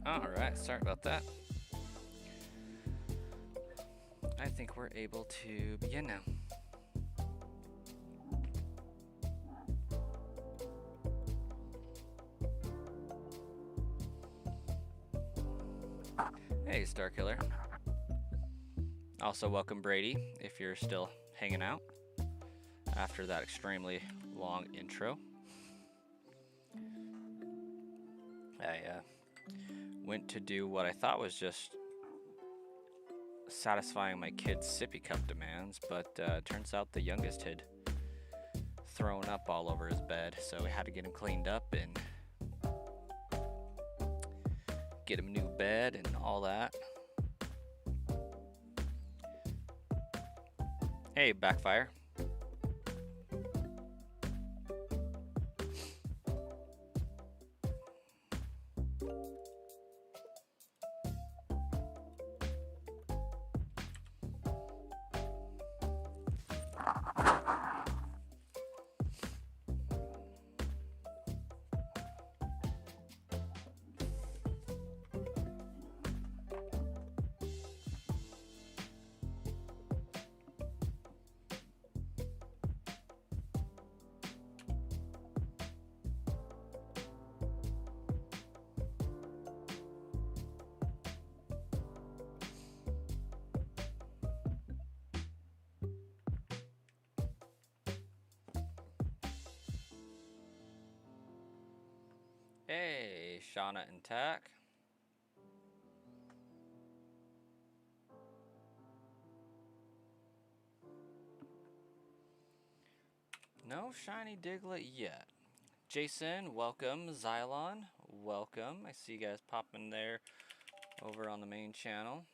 Alright, sorry about that. I think we're able to begin now. Hey, Starkiller. Also, welcome Brady, if you're still hanging out after that extremely long intro. I went to do what I thought was just satisfying my kid's sippy cup demands, but turns out the youngest had thrown up all over his bed, so we had to get him cleaned up and get him a new bed and all that. Hey, Backfire. Hey, Shauna and Tack. No shiny Diglett yet. Jason, welcome. Xylon, welcome. I see you guys popping there over on the main channel.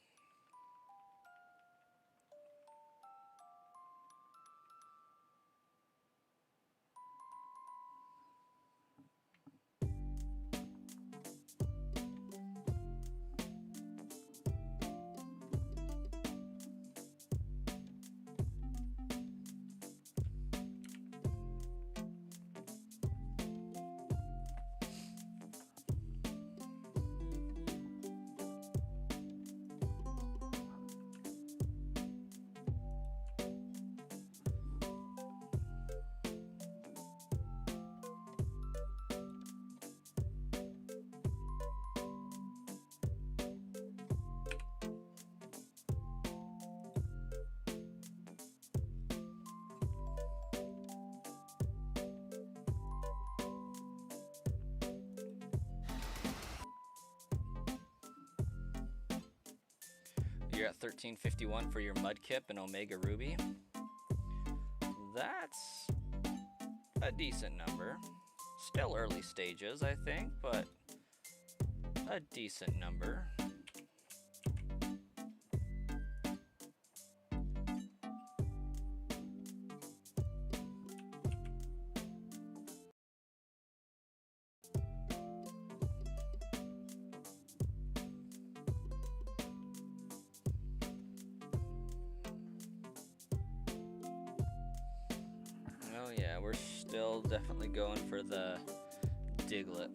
You're at 1351 for your Mudkip and Omega Ruby. That's a decent number. Still early stages, I think, but a decent number. Oh yeah, we're still definitely going for the Diglett.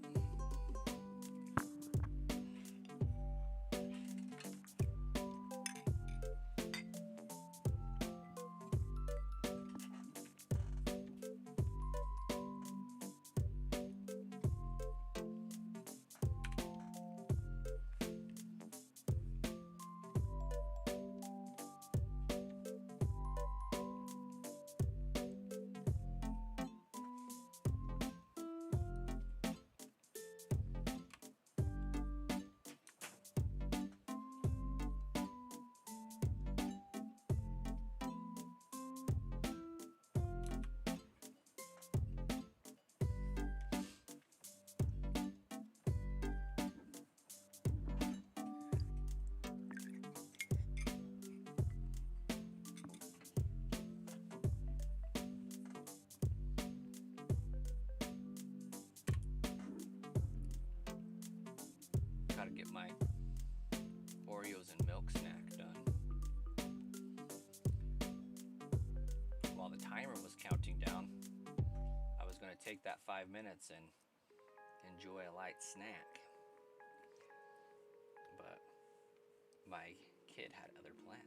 Gotta get my Oreos and milk snack done. While the timer was counting down, I was gonna take that 5 minutes and enjoy a light snack. But my kid had other plans.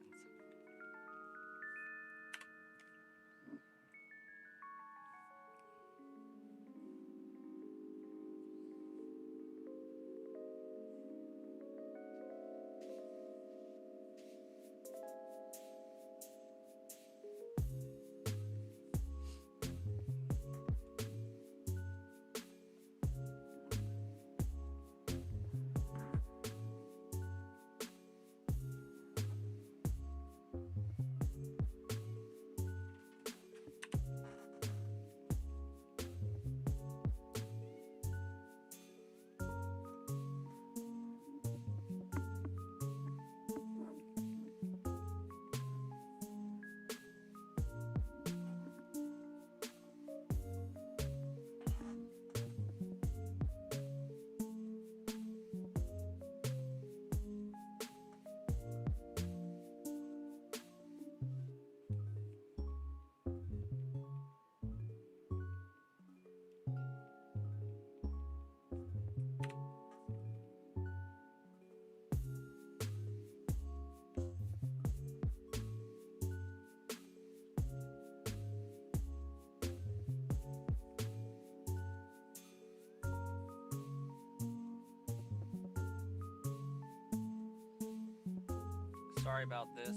Sorry about this,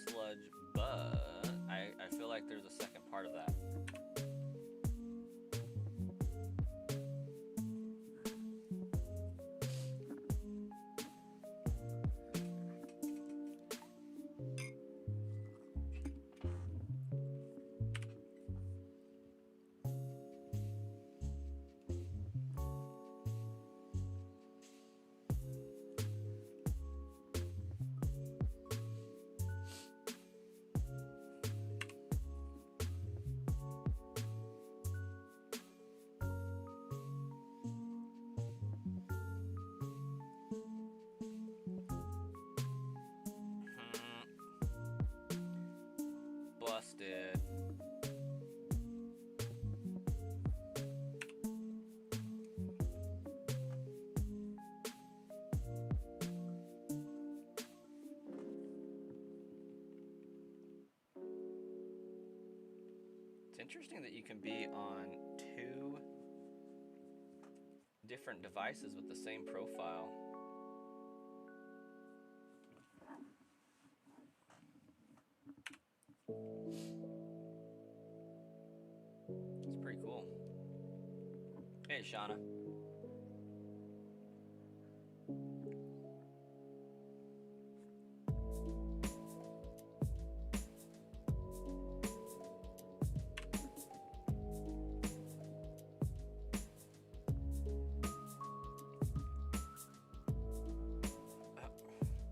Sludge, but I feel like there's a second part of that. Busted. It's interesting that you can be on 2 different devices with the same profile. It's pretty cool. Hey, Shauna.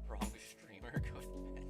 Wrong streamer. Go to bed.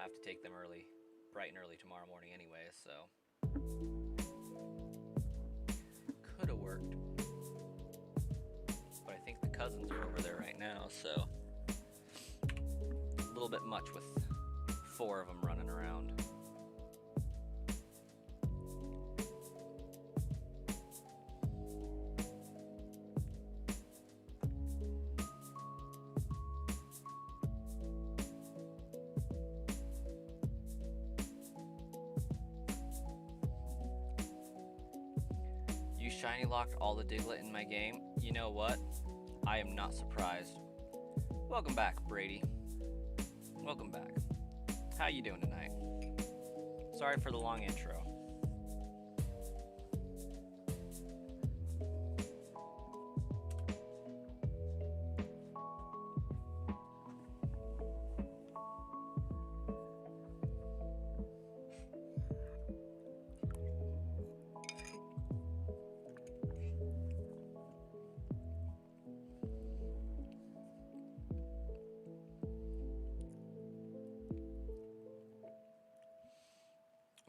have to take them bright and early tomorrow morning anyway, so could have worked. But I think the cousins are over there right now, so a little bit much with 4 of them running around. You shiny locked all the Diglett in my game. You know what? I am not surprised. Welcome back, Brady. Welcome back. How you doing tonight? Sorry for the long intro.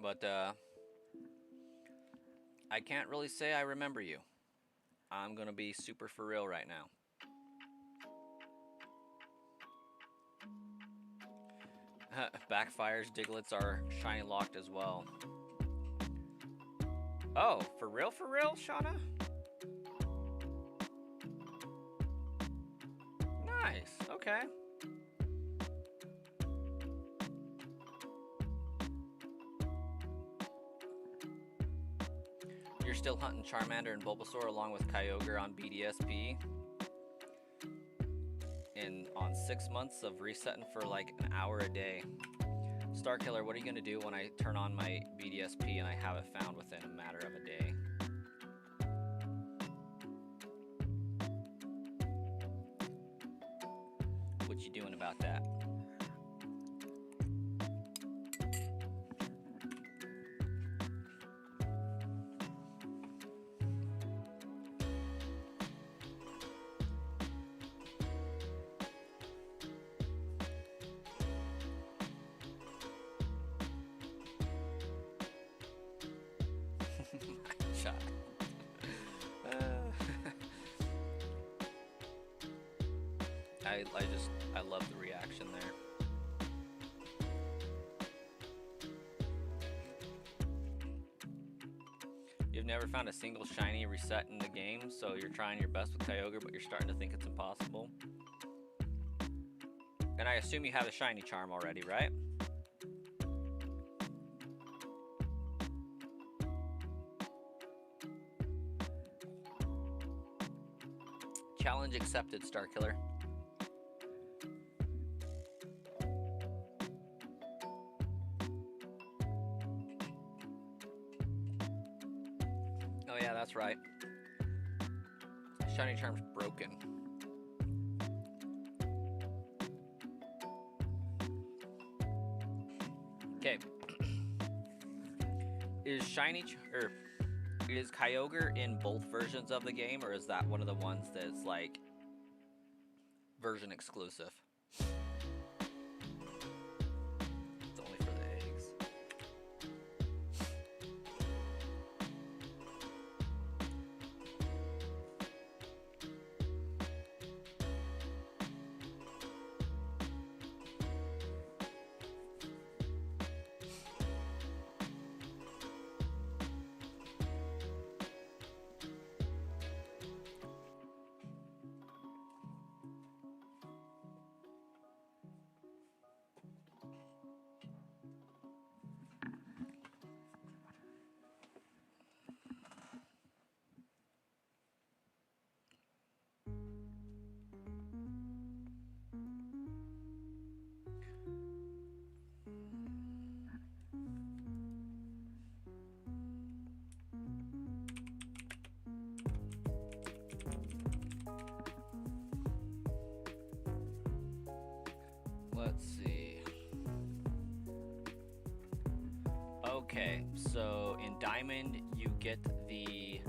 But I can't really say I remember you. I'm gonna be super for real right now. Backfires, Digletts are shiny locked as well. Oh, for real, Shauna? Nice, okay. You're still hunting Charmander and Bulbasaur along with Kyogre on BDSP. And on 6 months of resetting for like an hour a day. Starkiller, what are you going to do when I turn on my BDSP and I have it found within a matter of a day? What you doing about that? I love the reaction there. You've never found a single shiny reset in the game, so you're trying your best with Kyogre, but you're starting to think it's impossible. And I assume you have a shiny charm already, right? Challenge accepted, Starkiller. Oh yeah, that's right. Shiny charm's broken. Okay. Is is Kyogre in both versions of the game, or is that one of the ones that's like version exclusive? It's only for the eggs. Let's see. Okay, so in Diamond you get the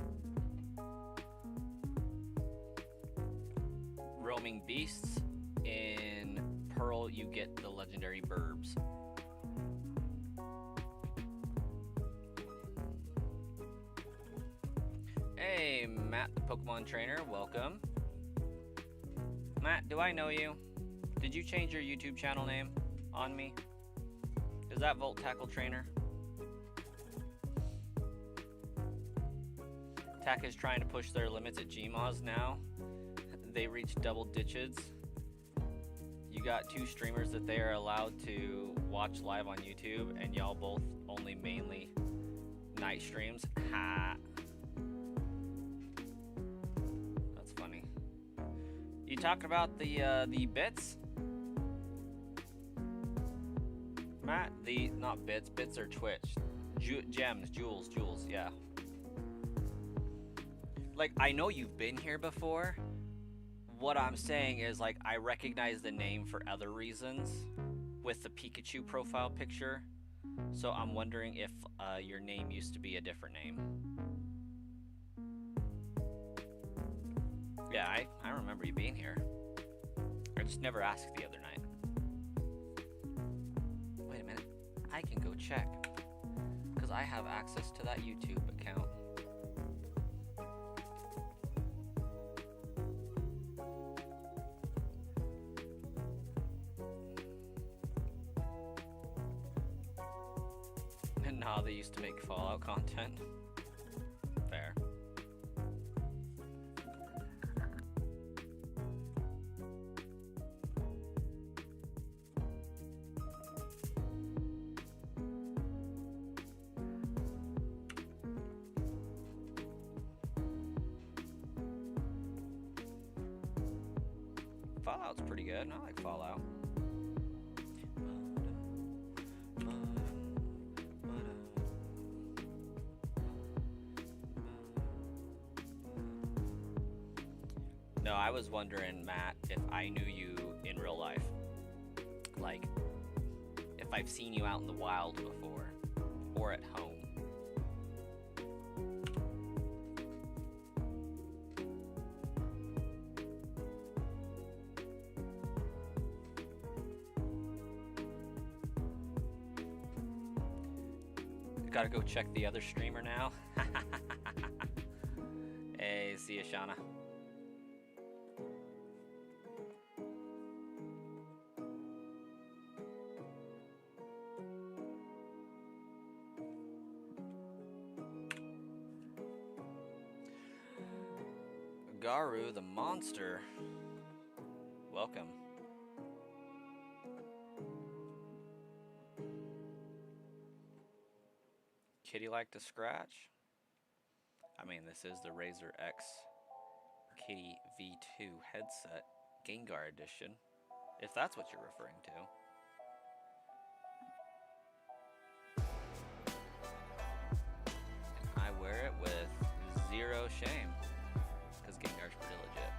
roaming beasts. In Pearl you get the legendary burbs. Hey, Matt, the Pokemon trainer, welcome. Matt, do I know you? Did you change your YouTube channel name on me? Is that Volt Tackle Trainer? Tack is trying to push their limits at Gmoz now. They reached double digits. You got 2 streamers that they are allowed to watch live on YouTube, and y'all both only mainly night streams. Ha! That's funny. You talking about the bits? Matt, not bits. Bits are Twitch. Gems, jewels, yeah. Like, I know you've been here before. What I'm saying is, like, I recognize the name for other reasons with the Pikachu profile picture. So I'm wondering if your name used to be a different name. Yeah, I remember you being here. I just never asked the other night. Wait a minute. I can go check. Because I have access to that YouTube account. Nah, they used to make Fallout content. Fair. Fallout's pretty good. I like Fallout. No, I was wondering, Matt, if I knew you in real life. Like, if I've seen you out in the wild before, or at home. Gotta go check the other streamer now. Hey, see ya, Shauna. Garu the monster. Welcome. Kitty like to scratch? I mean, this is the Razer X Kitty V2 headset, Gengar edition, if that's what you're referring to. And I wear it with zero shame, because Gengar's pretty legit.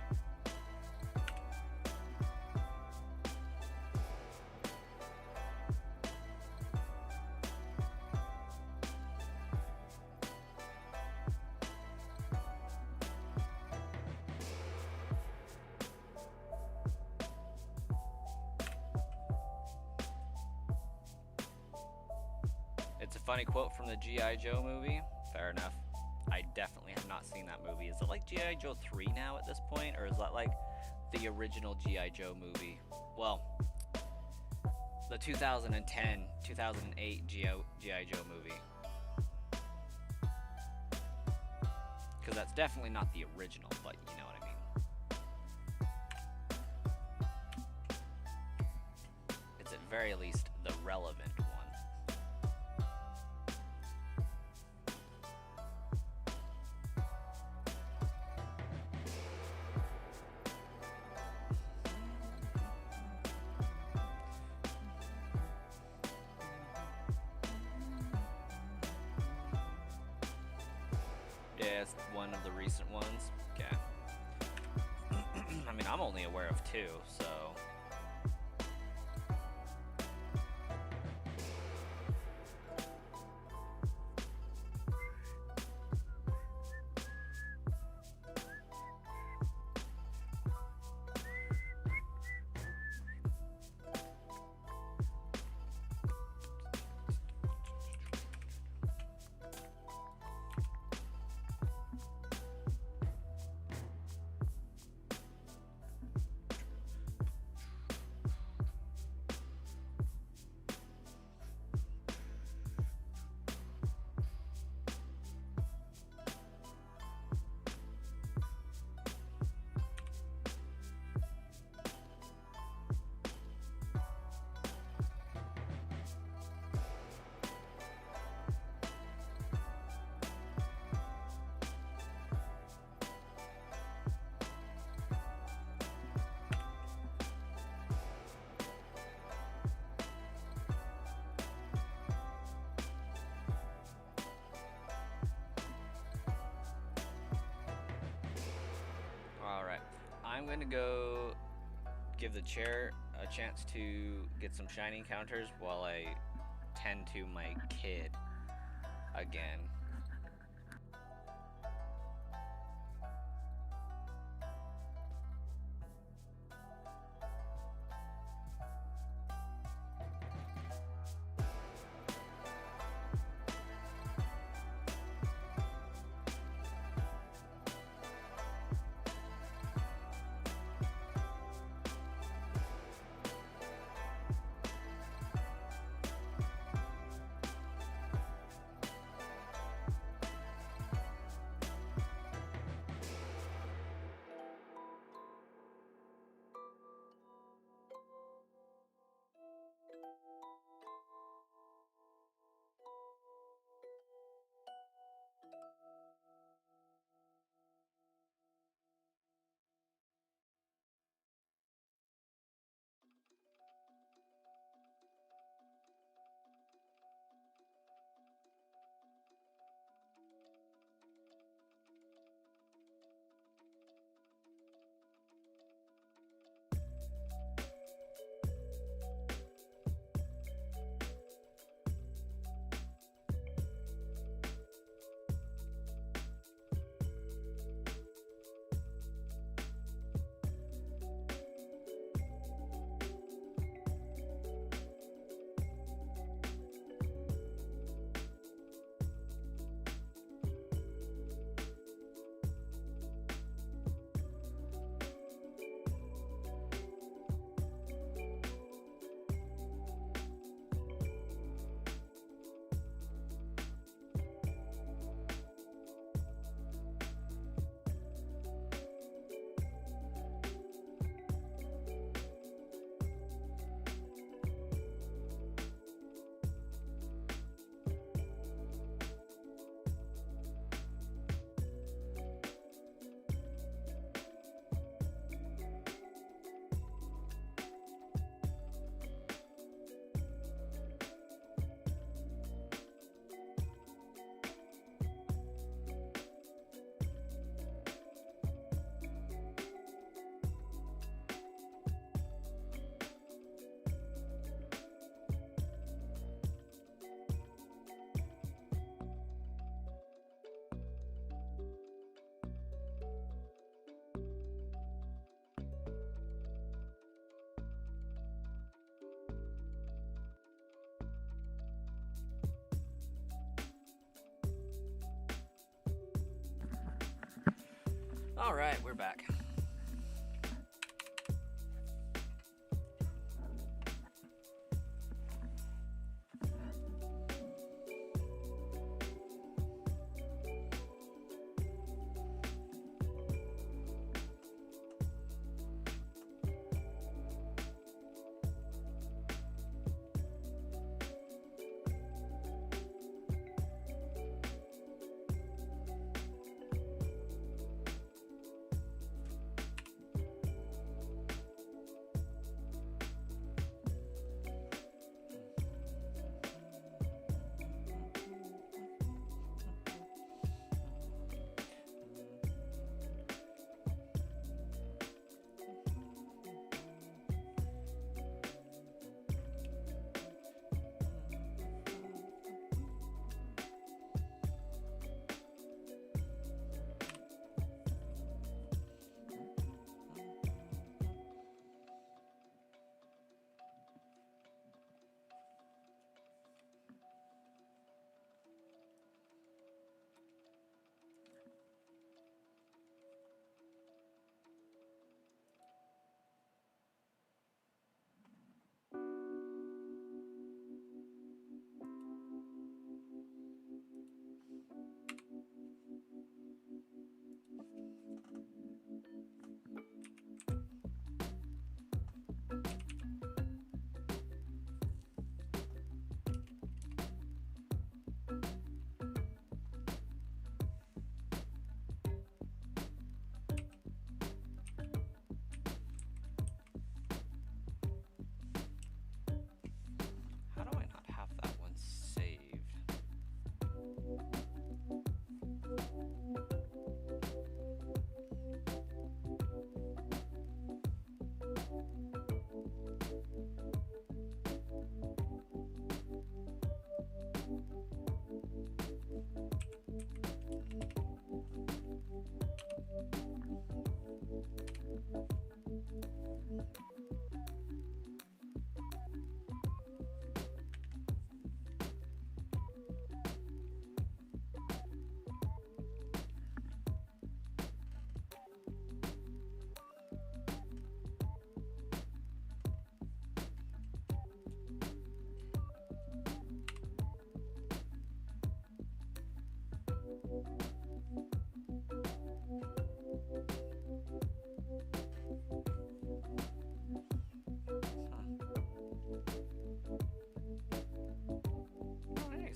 It's a funny quote from the G.I. Joe movie. Fair enough. I definitely have not seen that movie. Is it like G.I. Joe 3 now at this point? Or is that like the original G.I. Joe movie? Well, the 2010, 2008 G.I. Joe movie. Because that's definitely not the original, but you know what I mean. It's at very least the relevant one. Yeah, it's one of the recent ones. Okay. I mean, I'm only aware of 2, so... gonna go give the chair a chance to get some shiny encounters while I tend to my kid again. Alright, we're back.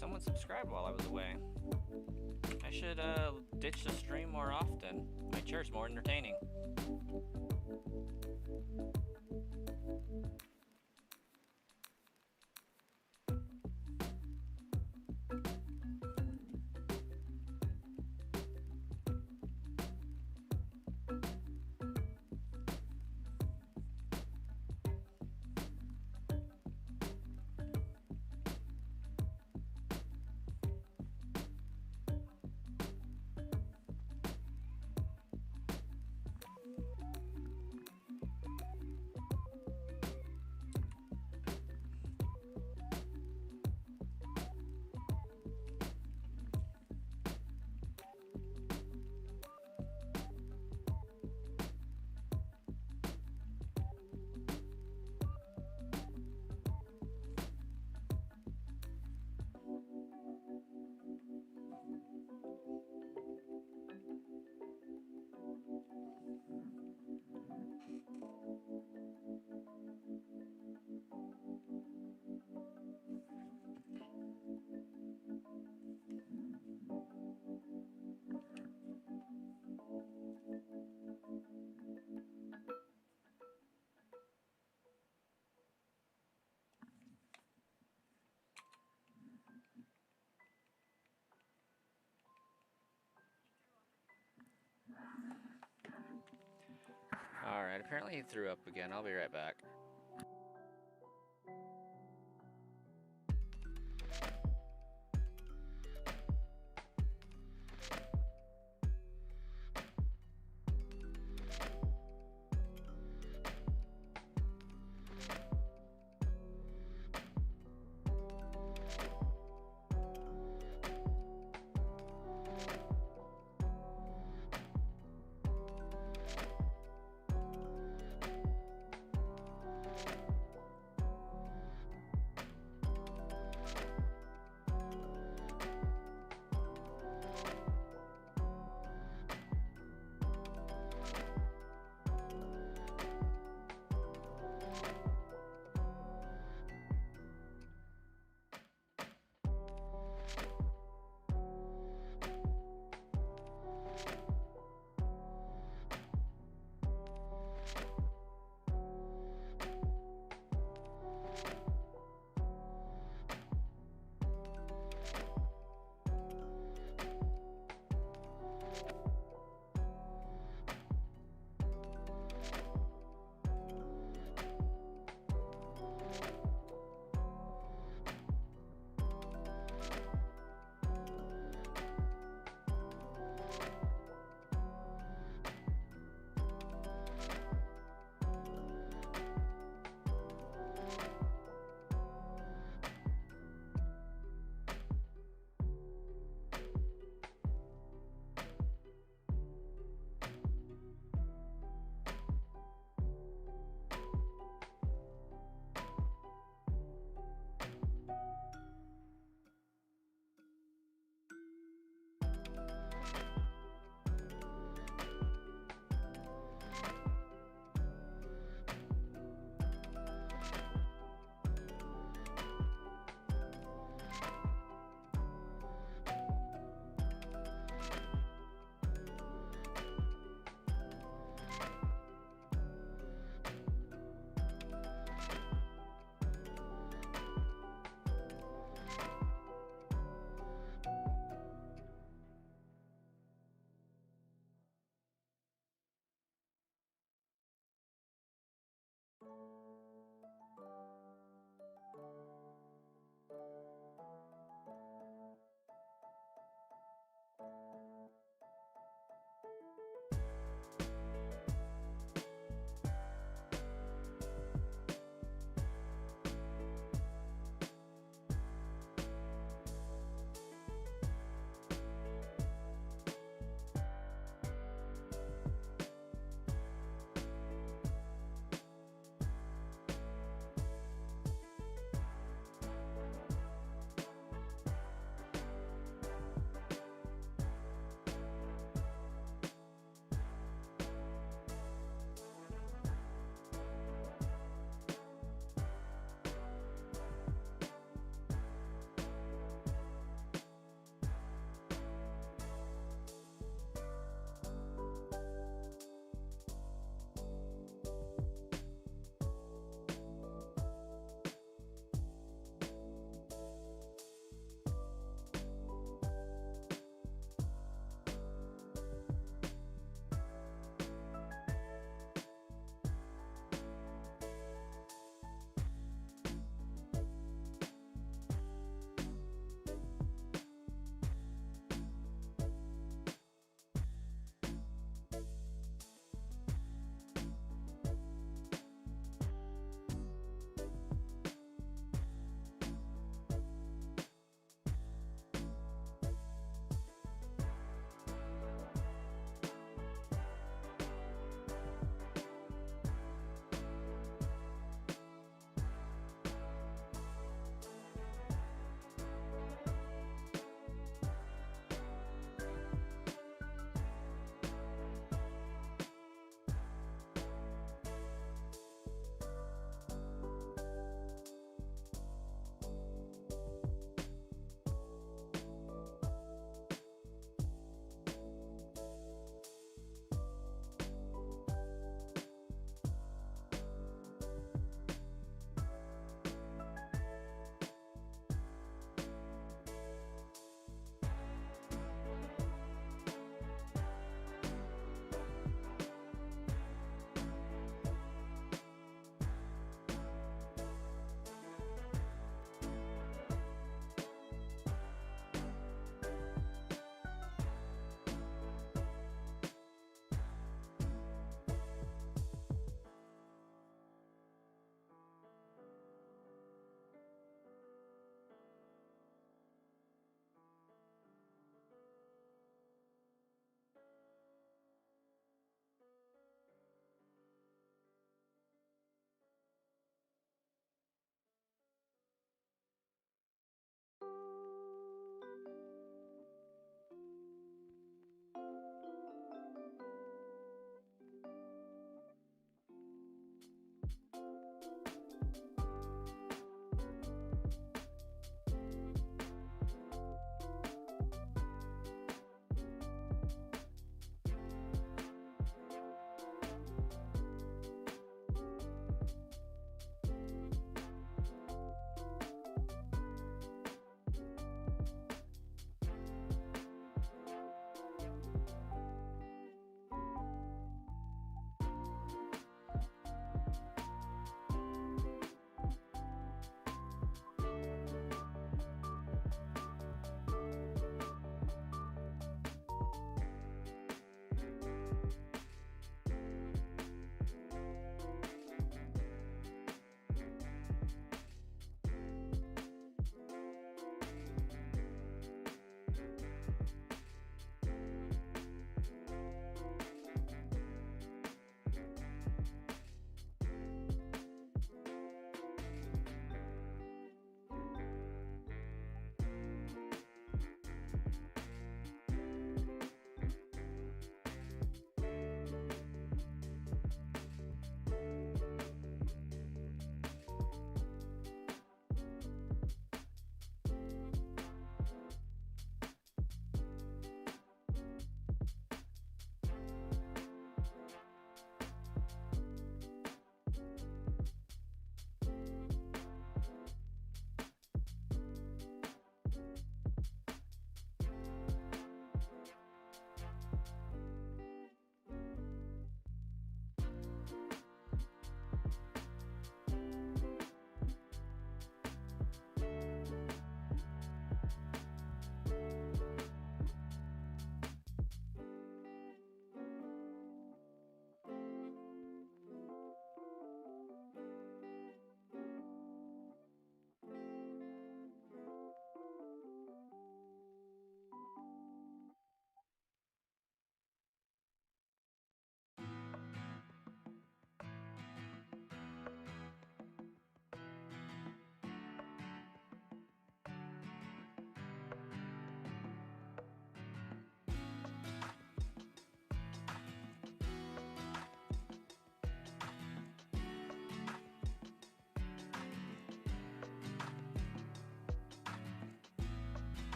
someone subscribed while I was away. I should ditch the stream more often. My chair's more entertaining. Alright, apparently he threw up again. I'll be right back.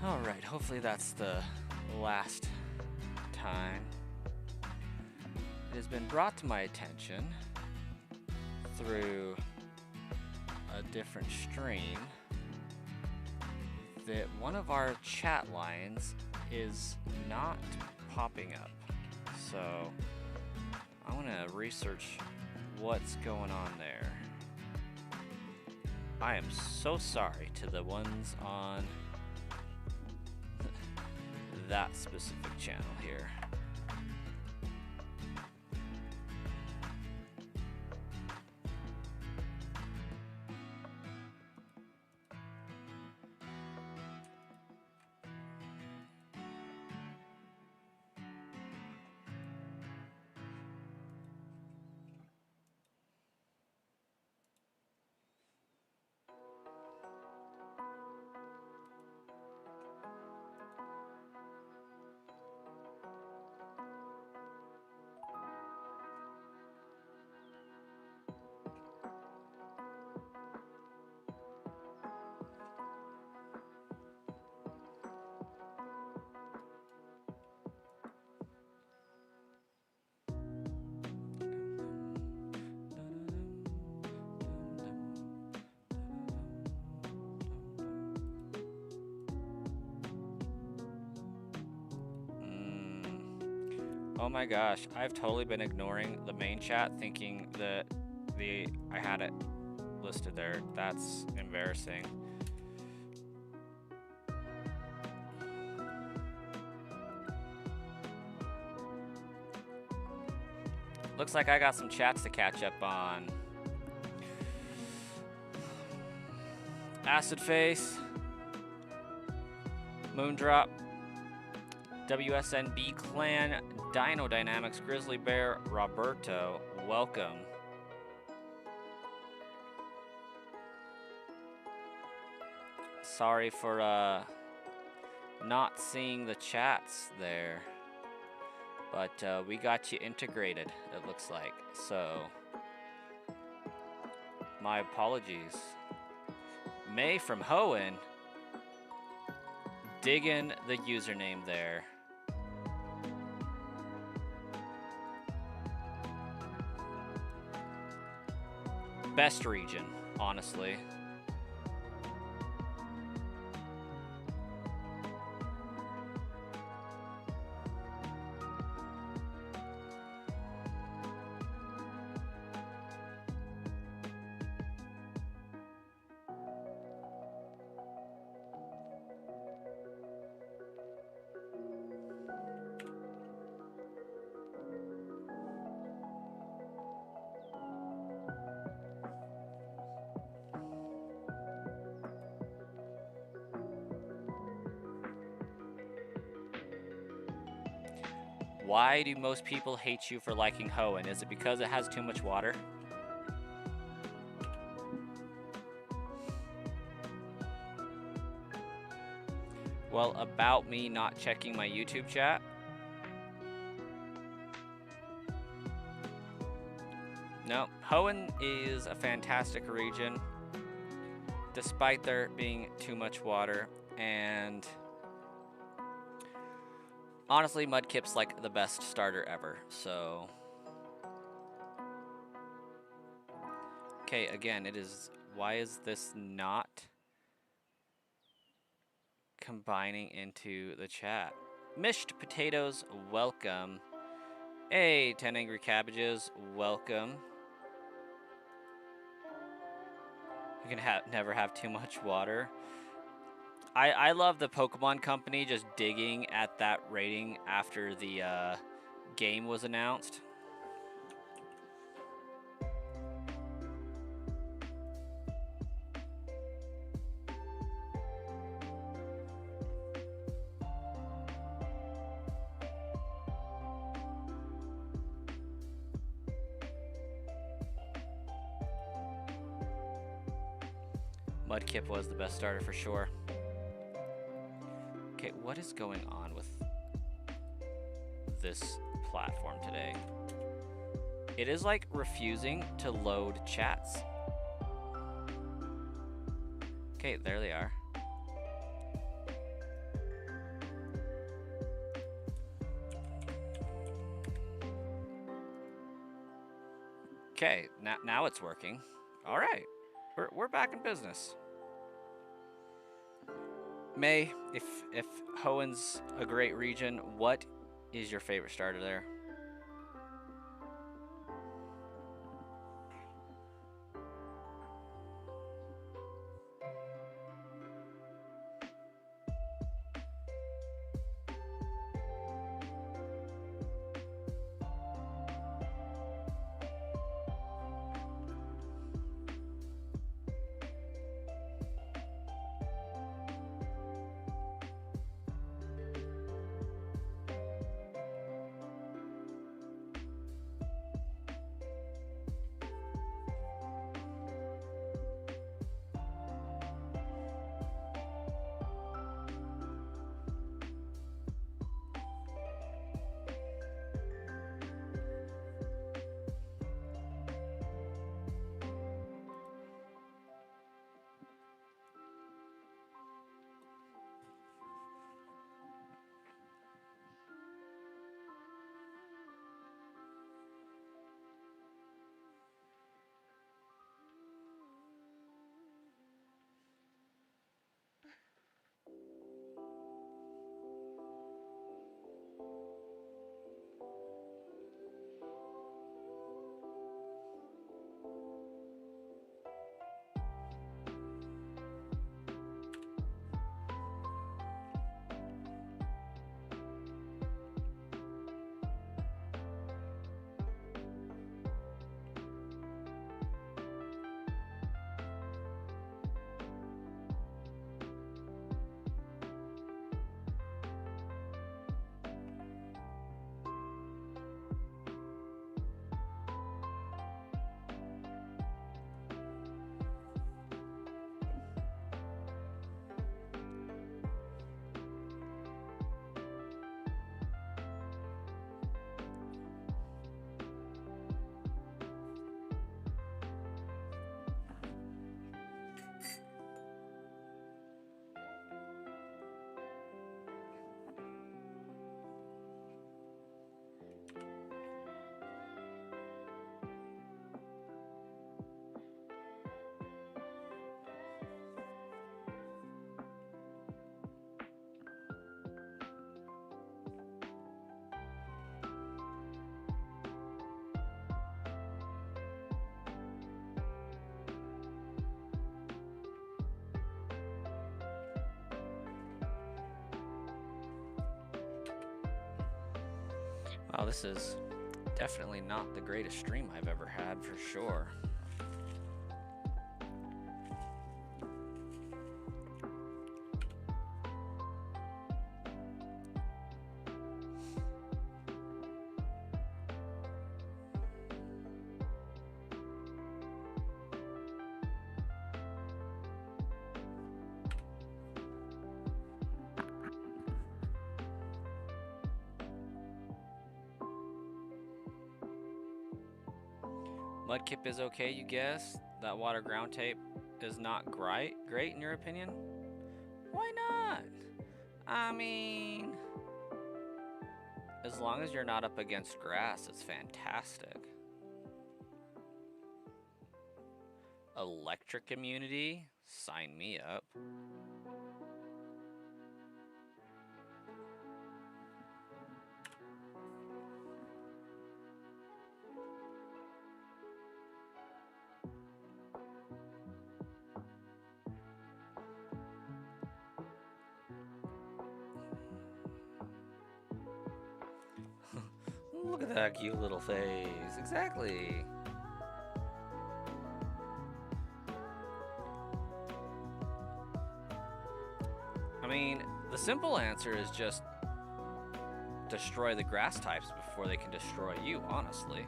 Alright, hopefully that's the last time. It has been brought to my attention through a different stream that one of our chat lines is not popping up. So I want to research what's going on there. I am so sorry to the ones on that specific channel here. Oh my gosh, I've totally been ignoring the main chat thinking that I had it listed there. That's embarrassing. Looks like I got some chats to catch up on. Acid Face, Moondrop, WSNB Clan, Dino Dynamics, Grizzly Bear, Roberto, welcome. Sorry for not seeing the chats there, but we got you integrated, it looks like, so my apologies. May from Hoenn, digging the username there. Best region, honestly. Why do most people hate you for liking Hoenn? Is it because it has too much water? Well, about me not checking my YouTube chat. No, Hoenn is a fantastic region, despite there being too much water, and honestly, Mudkip's like the best starter ever, so. Okay, again, it is, why is this not combining into the chat? Mished Potatoes, welcome. Hey, 10 Angry Cabbages, welcome. You can never have too much water. I love the Pokemon Company just digging at that rating after the game was announced. Mudkip was the best starter for sure. Okay, what is going on with this platform today? It is like refusing to load chats. Okay, there they are. Okay, now it's working. All right, we're back in business. May, if Hoen's a great region, what is your favorite starter there? Wow, this is definitely not the greatest stream I've ever had, for sure. Mudkip is okay, you guess? That water ground tape is not great in your opinion? Why not? I mean, as long as you're not up against grass, it's fantastic. Electric immunity? Sign me up. Look at that cute little face. Exactly. I mean, the simple answer is just destroy the grass types before they can destroy you, honestly.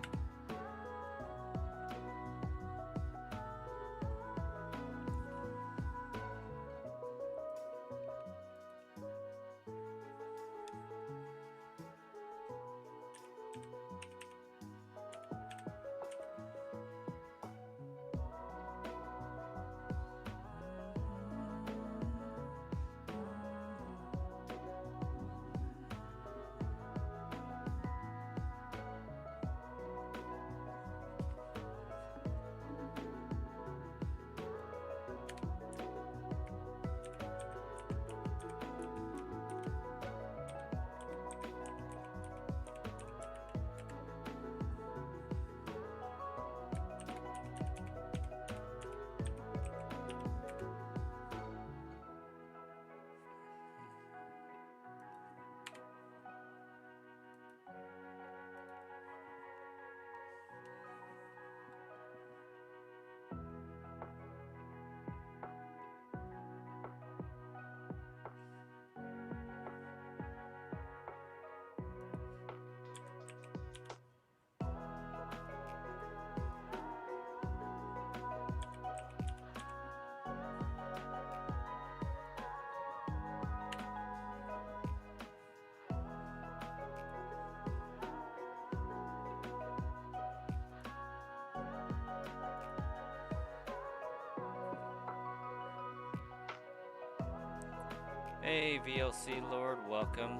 Hey, VLC Lord, welcome.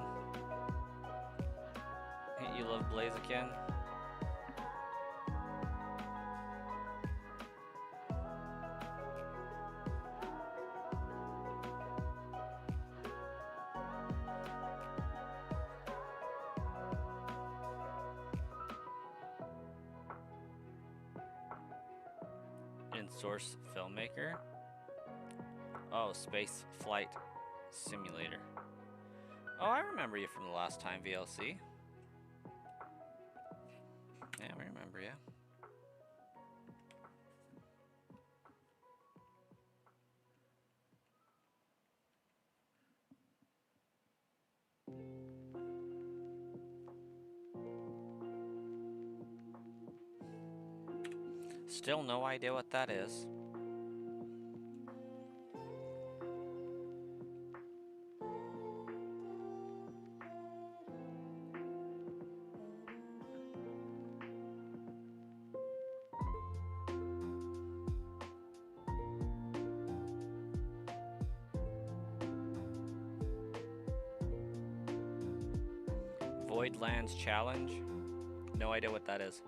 You love Blaziken? In Source Filmmaker? Oh, Space Flight Simulator. Oh, I remember you from the last time, VLC. Yeah, we remember you. Still no idea what that is. Voidlands Challenge? No idea what that is.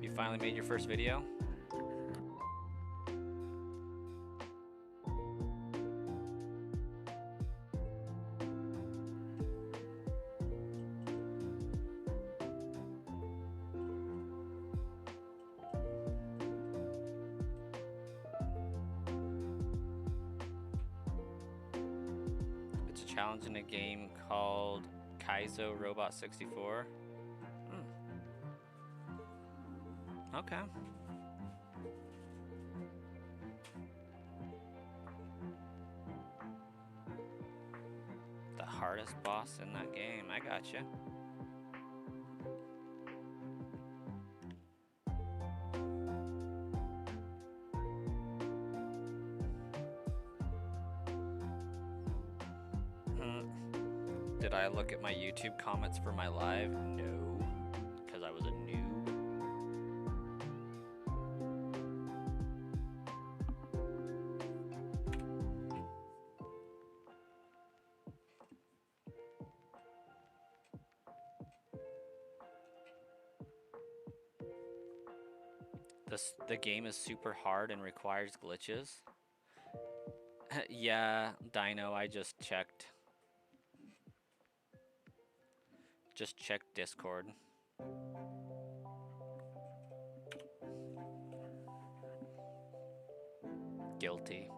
You finally made your first video? It's a challenge in a game called Kaizo Robot 64. Okay. The hardest boss in that game. I gotcha. Did I look at my YouTube comments for my live? No, because I was a noob. The game is super hard and requires glitches. Yeah, Dino, I just checked. Just checked Discord. Guilty.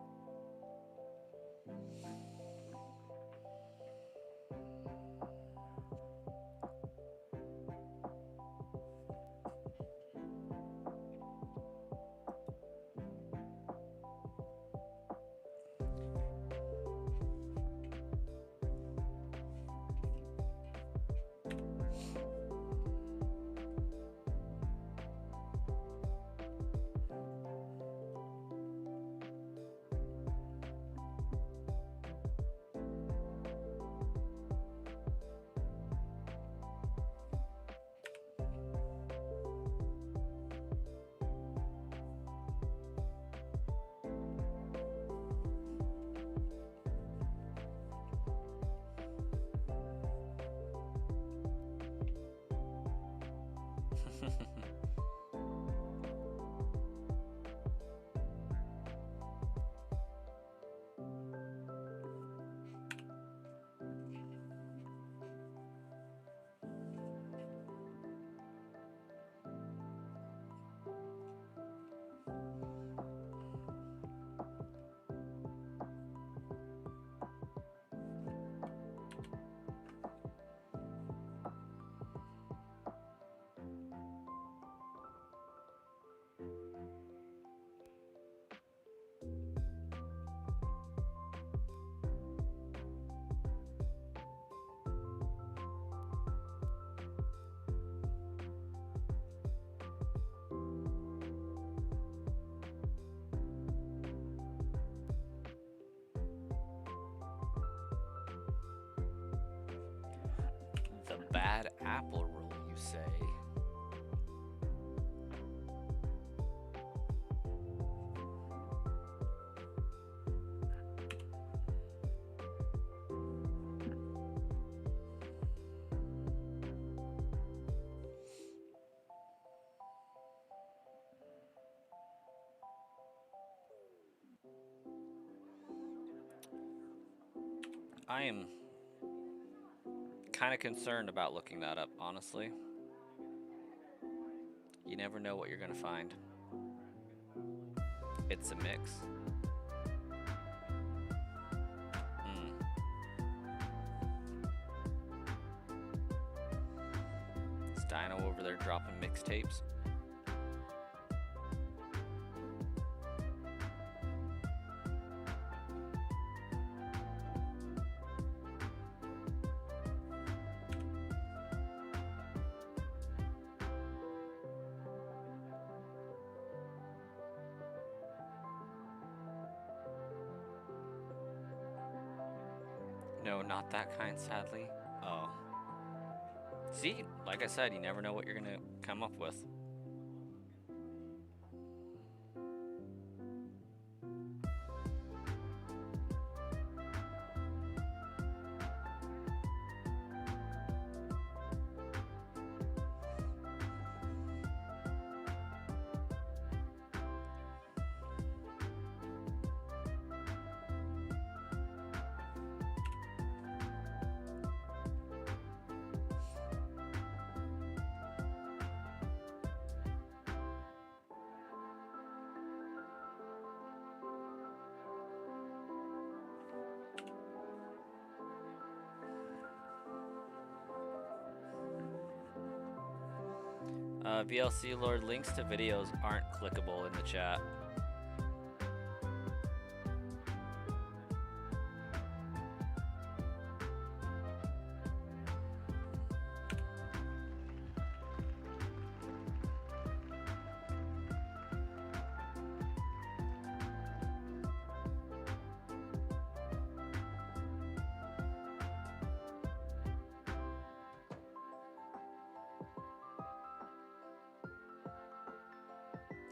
The bad apple rule, you say? I am kind of concerned about looking that up, honestly. You never know what you're gonna find. It's a mix. It's Dino over there dropping mixtapes. No, not that kind, sadly. Oh. See, like I said, you never know what you're gonna come up with. VLC Lord, links to videos aren't clickable in the chat.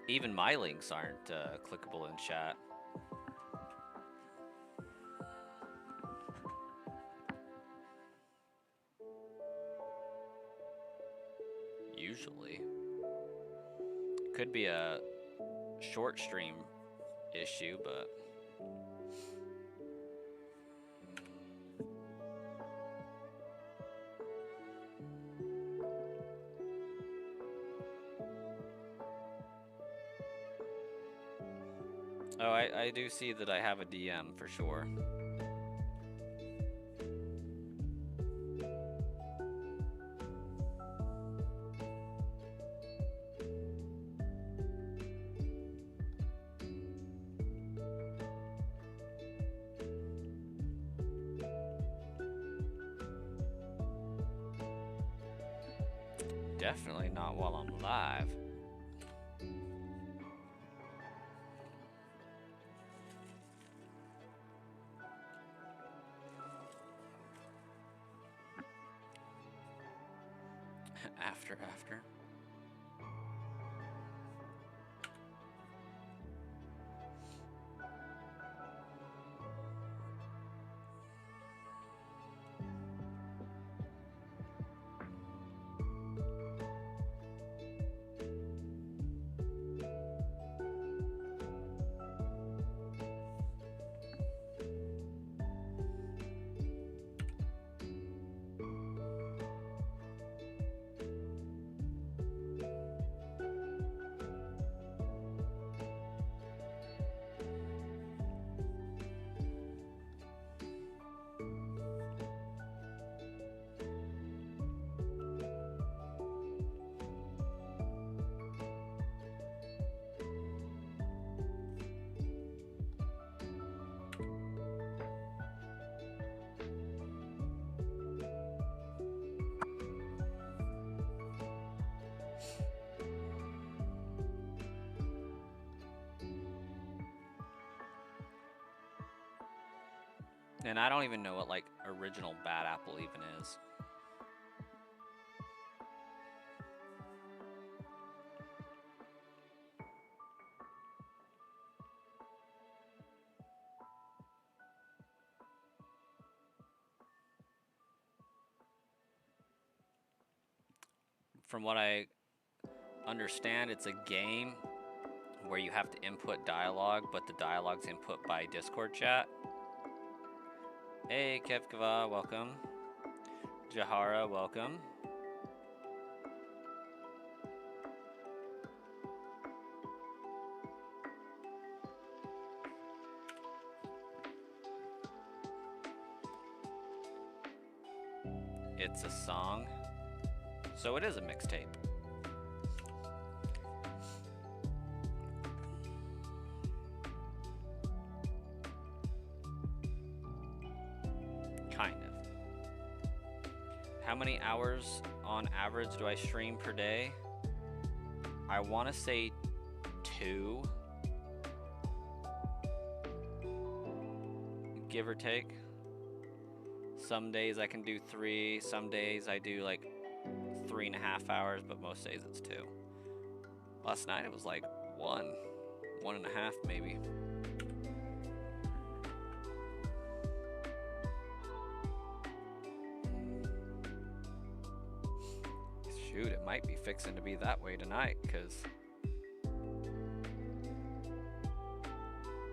Even my links aren't clickable in chat. Usually. Could be a short stream issue, but... Oh, I do see that I have a DM for sure. Definitely not while I'm live. after. And I don't even know what, like, original bad apple even is. From what I understand, it's a game where you have to input dialogue, but the dialogue's input by Discord chat. Hey, Kevkava, welcome. Jahara, welcome. It's a song, so it is a mixtape. Kind of. How many hours on average do I stream per day? I want to say 2, give or take. Some days I can do 3, some days I do like 3.5 hours, but most days it's 2. Last night it was like 1.5 maybe. Shoot, it might be fixing to be that way tonight, because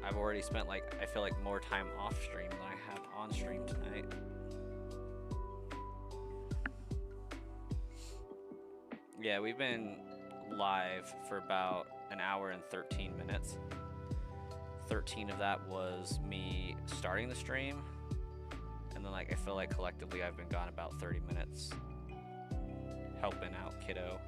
I've already spent I feel like more time off stream than I have on stream tonight. Yeah, we've been live for about an hour and 13 minutes. 13 of that was me starting the stream, and then I feel like collectively I've been gone about 30 minutes helping out kiddo.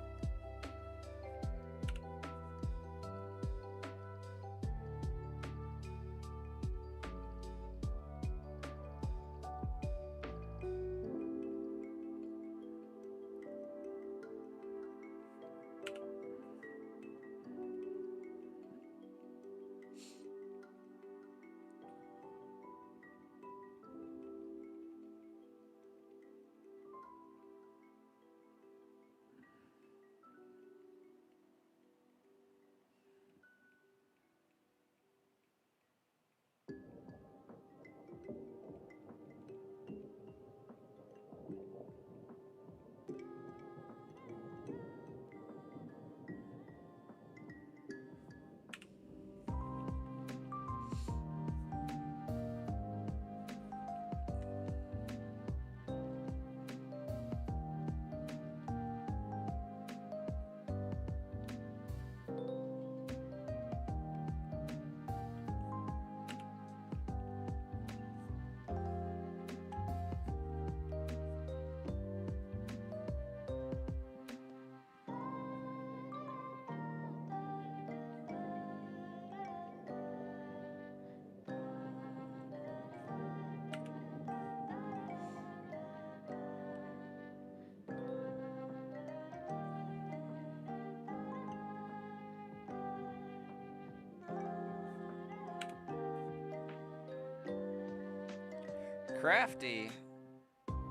Crafty,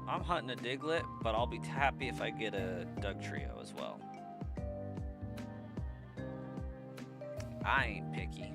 I'm hunting a Diglett, but I'll be happy if I get a Doug Trio as well. I ain't picky.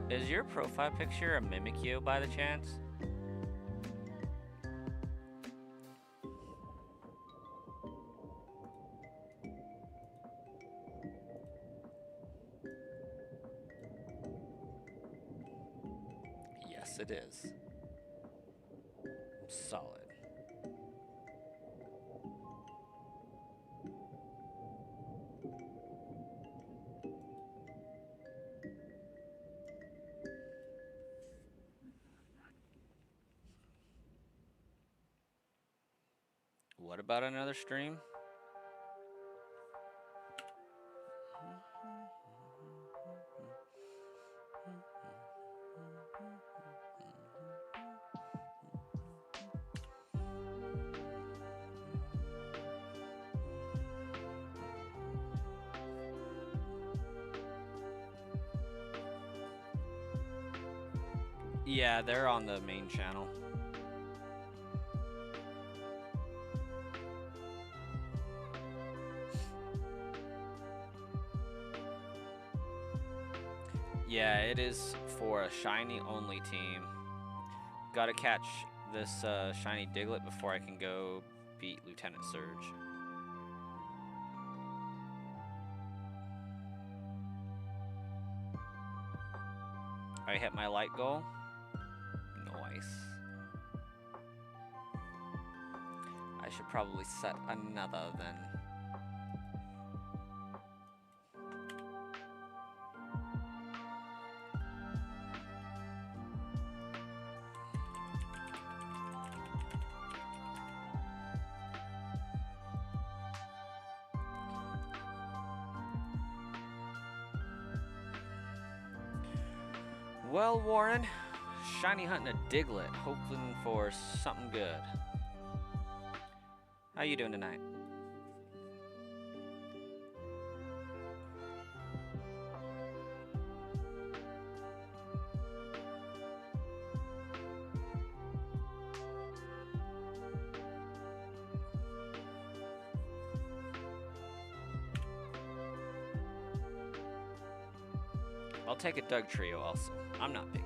Is your profile picture a Mimikyu by the chance? Yes, it is. Solid. What about another stream? Yeah, they're on the main channel. Yeah, it is for a shiny only team. Gotta catch this shiny Diglett before I can go beat Lieutenant Surge. I hit my light goal. Nice. I should probably set another then. Well, Warren, shiny hunting a Diglett, hoping for something good. How you doing tonight? I'll take a Doug Trio also. I'm not picky.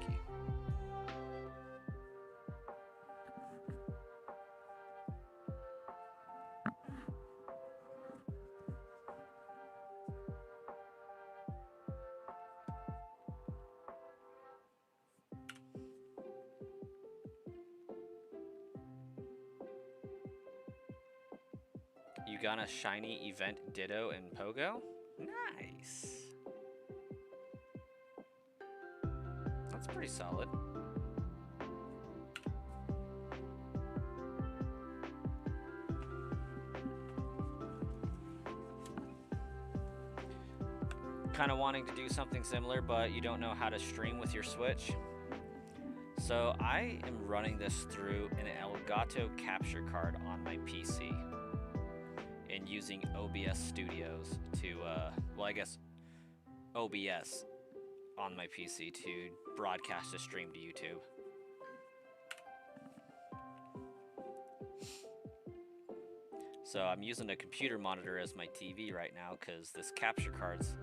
You got a shiny event Ditto in Pogo? Nice. That's pretty solid. Kind of wanting to do something similar, but you don't know how to stream with your Switch. So I am running this through an Elgato capture card on my PC and using OBS Studios to, well, I guess OBS on my PC to broadcast a stream to YouTube. So I'm using a computer monitor as my TV right now because this capture card's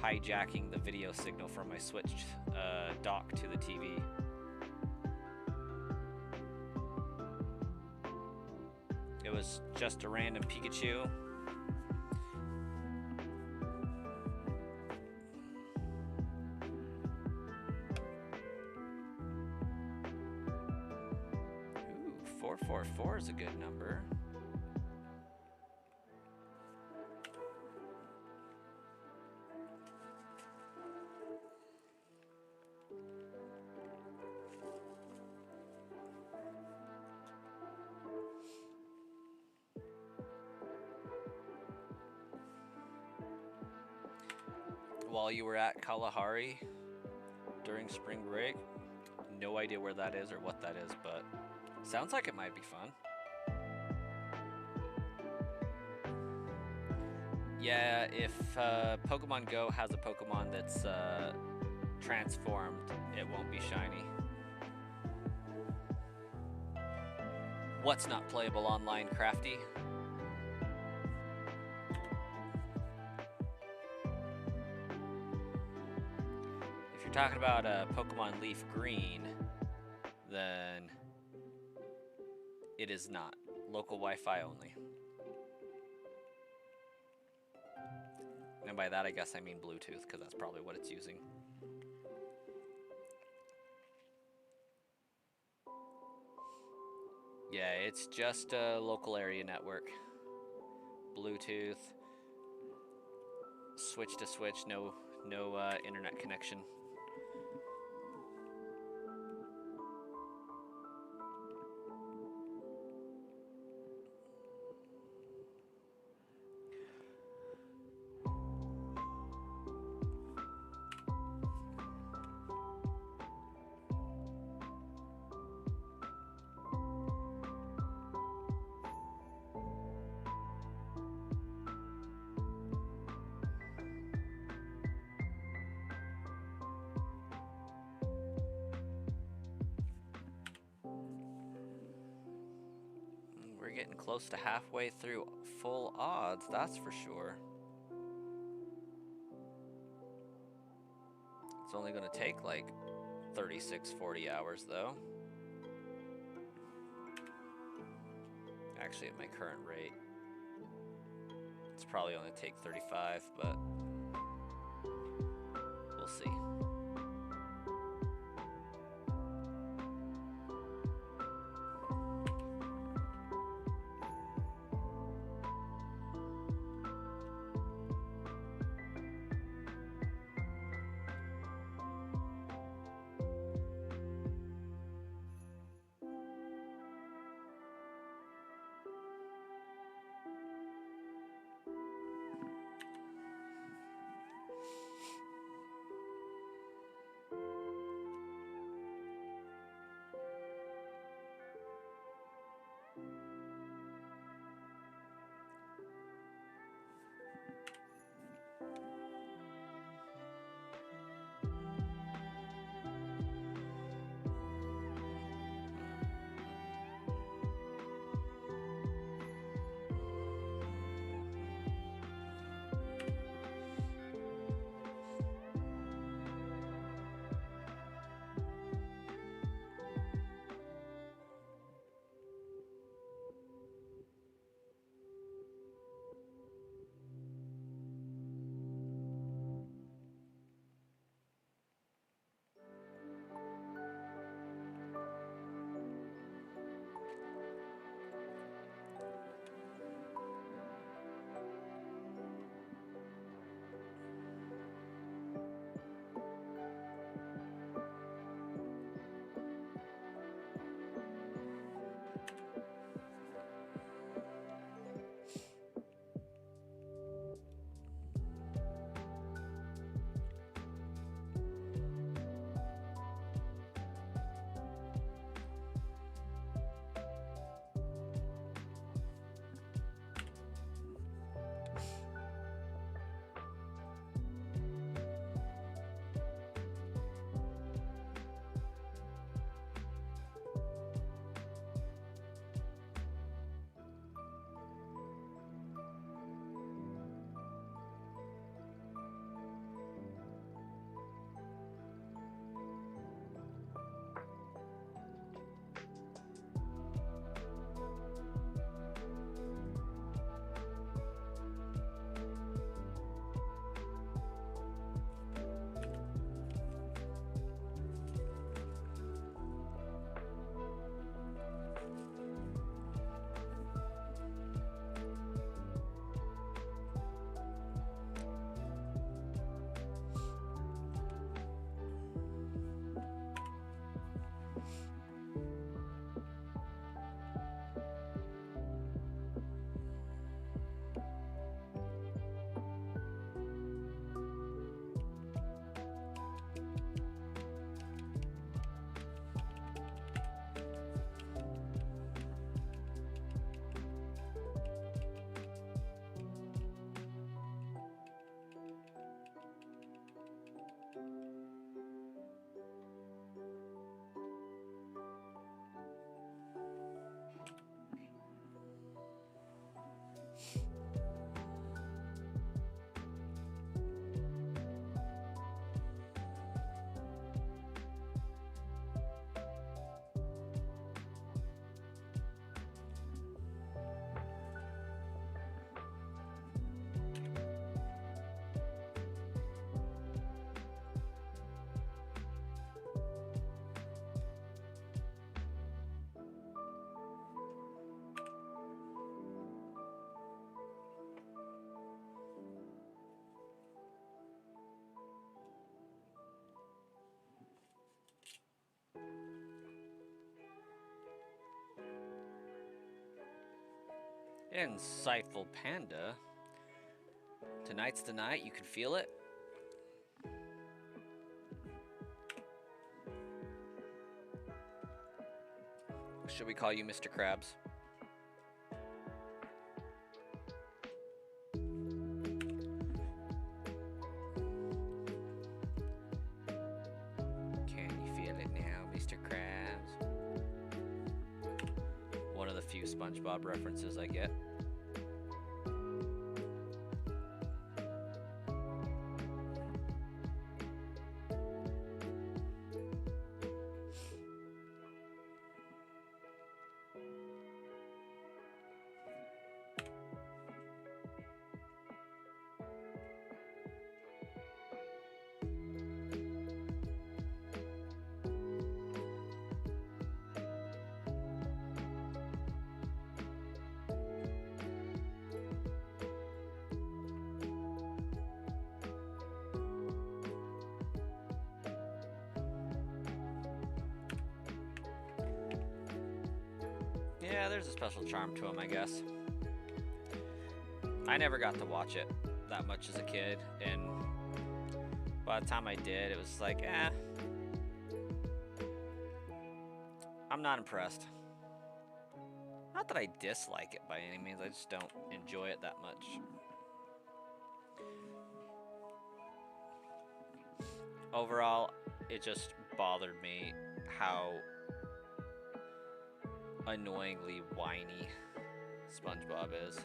hijacking the video signal from my Switch dock to the TV. It was just a random Pikachu. Ooh, 444 is a good number. While you were at Kalahari during spring break, no idea where that is or what that is, but sounds like it might be fun. Yeah, if Pokemon Go has a Pokemon that's transformed, it won't be shiny. What's not playable online, Crafty? If you're talking about Pokemon Leaf Green, then it is not. Local Wi-Fi only. And by that, I guess I mean Bluetooth, because that's probably what it's using. Yeah, it's just a local area network. Bluetooth, switch to switch, no internet connection. we're getting close to halfway through full odds, that's for sure. It's only going to take like 36, 40 hours though. Actually, at my current rate, it's probably only take 35, but we'll see. Insightful Panda. Tonight's the night, you can feel it. Should we call you Mr. Krabs? Can you feel it now, Mr. Krabs? One of the few SpongeBob references I get. Yeah, there's a special charm to him, I guess. I never got to watch it that much as a kid, and by the time I did, it was like, I'm not impressed. Not that I dislike it by any means, I just don't enjoy it that much. Overall, it just bothered me how annoyingly whiny SpongeBob is.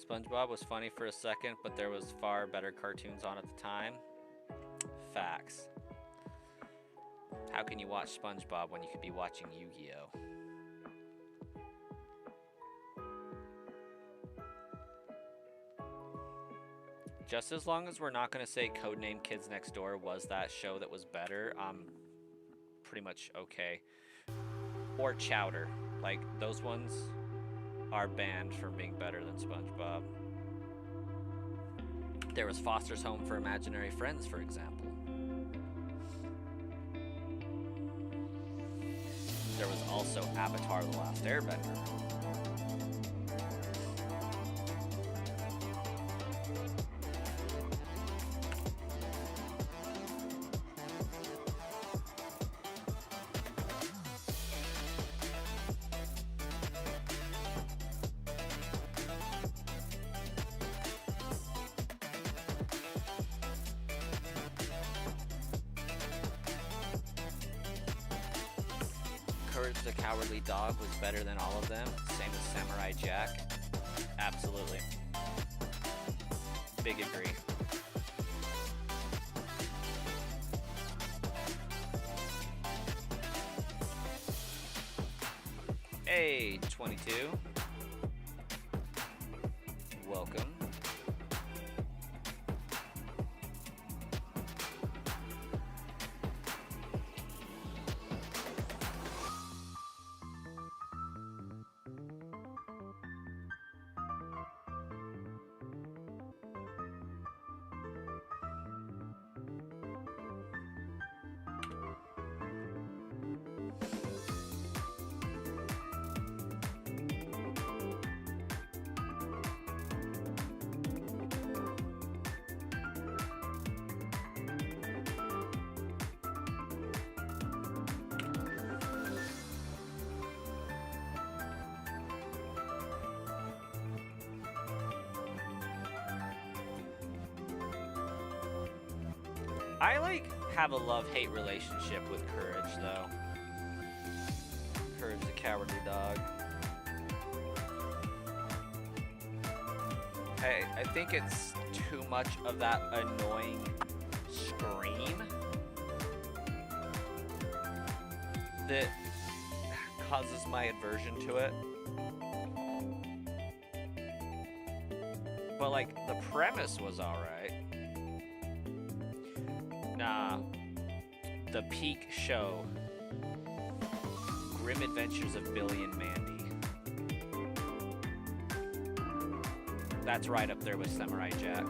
SpongeBob was funny for a second, but there was far better cartoons on at the time. Facts. How can you watch SpongeBob when you could be watching Yu-Gi-Oh? Just as long as we're not going to say Codename Kids Next Door was that show that was better, I'm pretty much okay. Or Chowder. Like, those ones are banned from being better than SpongeBob. There was Foster's Home for Imaginary Friends, for example. There was also Avatar: The Last Airbender. Courage the Cowardly Dog was better than all of them. Same with Samurai Jack. Absolutely. Big agree. Hey, 22. Welcome. I have a love-hate relationship with Courage though. Courage the Cowardly Dog. I think it's too much of that annoying scream that causes my aversion to it. But like the premise was alright. Nah, the peak show, Grim Adventures of Billy and Mandy. That's right up there with Samurai Jack.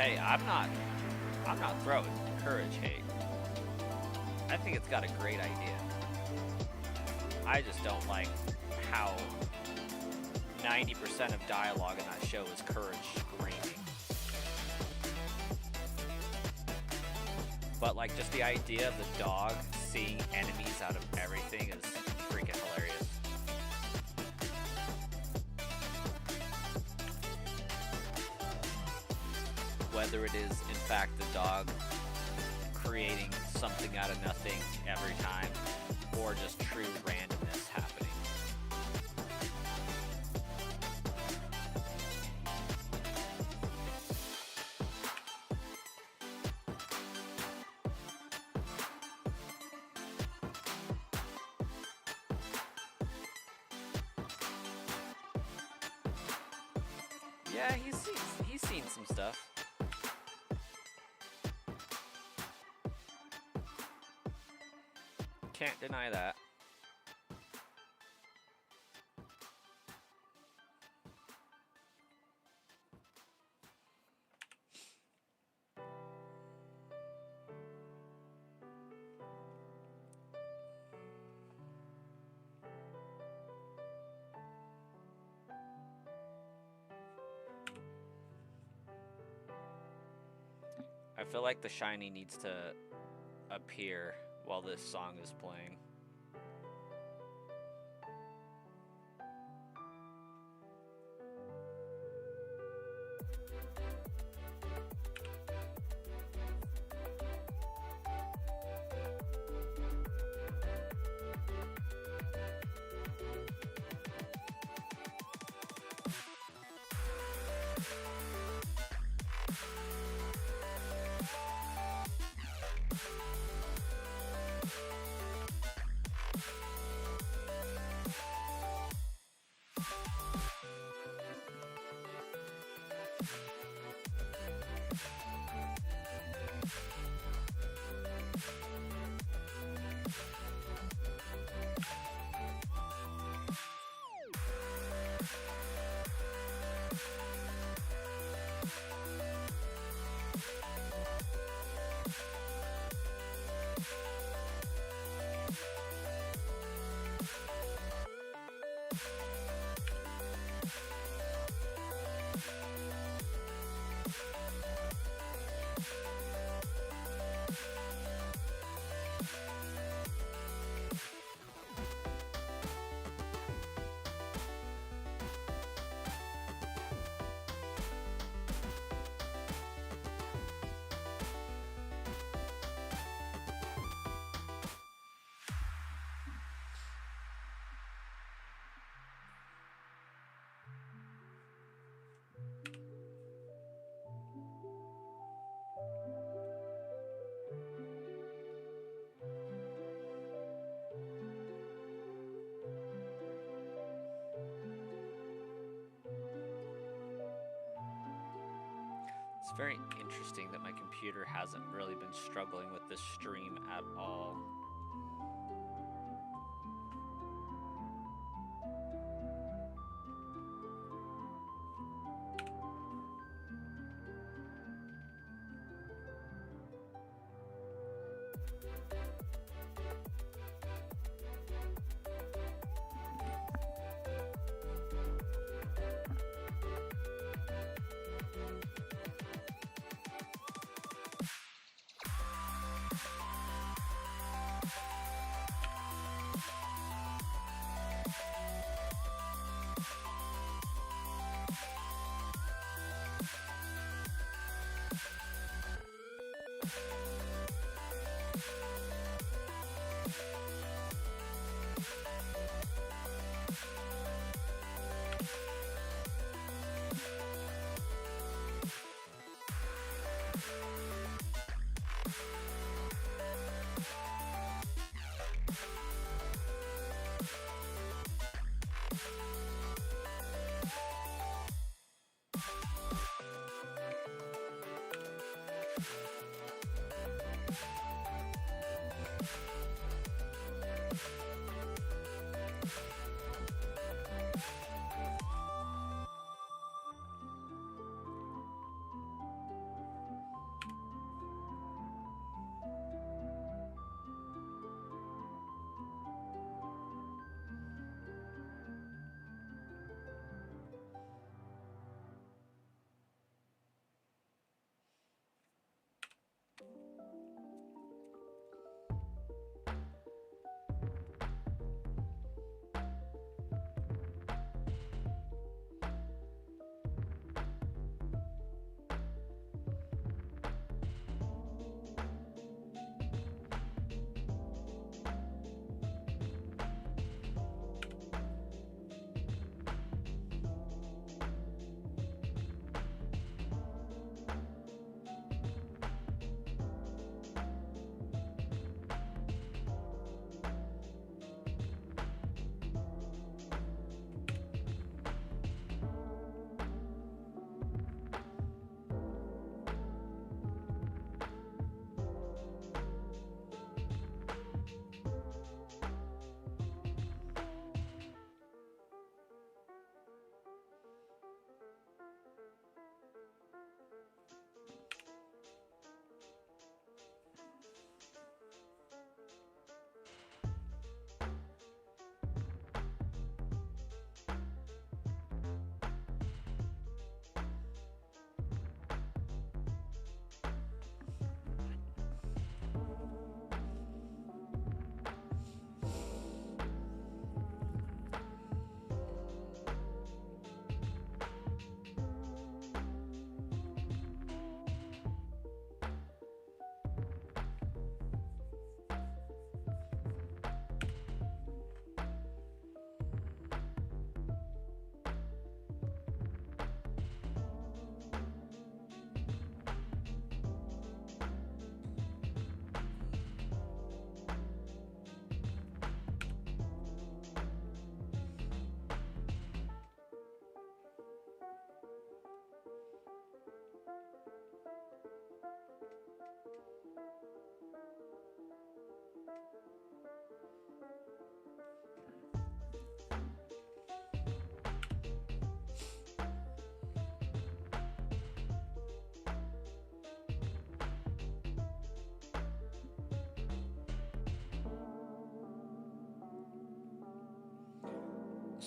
Hey, I'm not throwing courage hate. I think it's got a great idea. I just don't like how 90% of dialogue in that show is courage screaming. But like just the idea of the dog seeing enemies out of everything is freaking hilarious. Whether it is in fact the dog creating something out of nothing every time, or just true randomness happening. Yeah, he's seen some stuff. Can't deny that. I feel like the shiny needs to appear while this song is playing. It's very interesting that my computer hasn't really been struggling with this stream at all.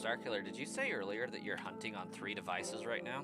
Starkiller, did you say earlier that you're hunting on 3 devices right now?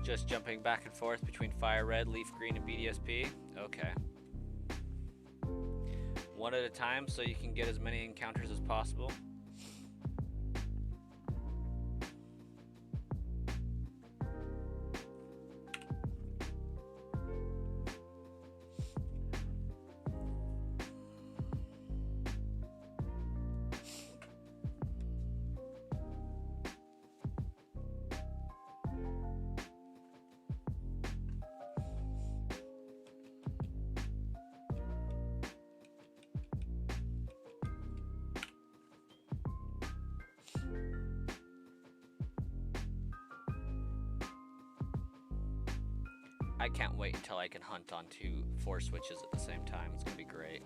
Just jumping back and forth between Fire Red, Leaf Green, and BDSP? Okay. One at a time so you can get as many encounters as possible. I can't wait until I can hunt on 4 switches at the same time. It's gonna be great.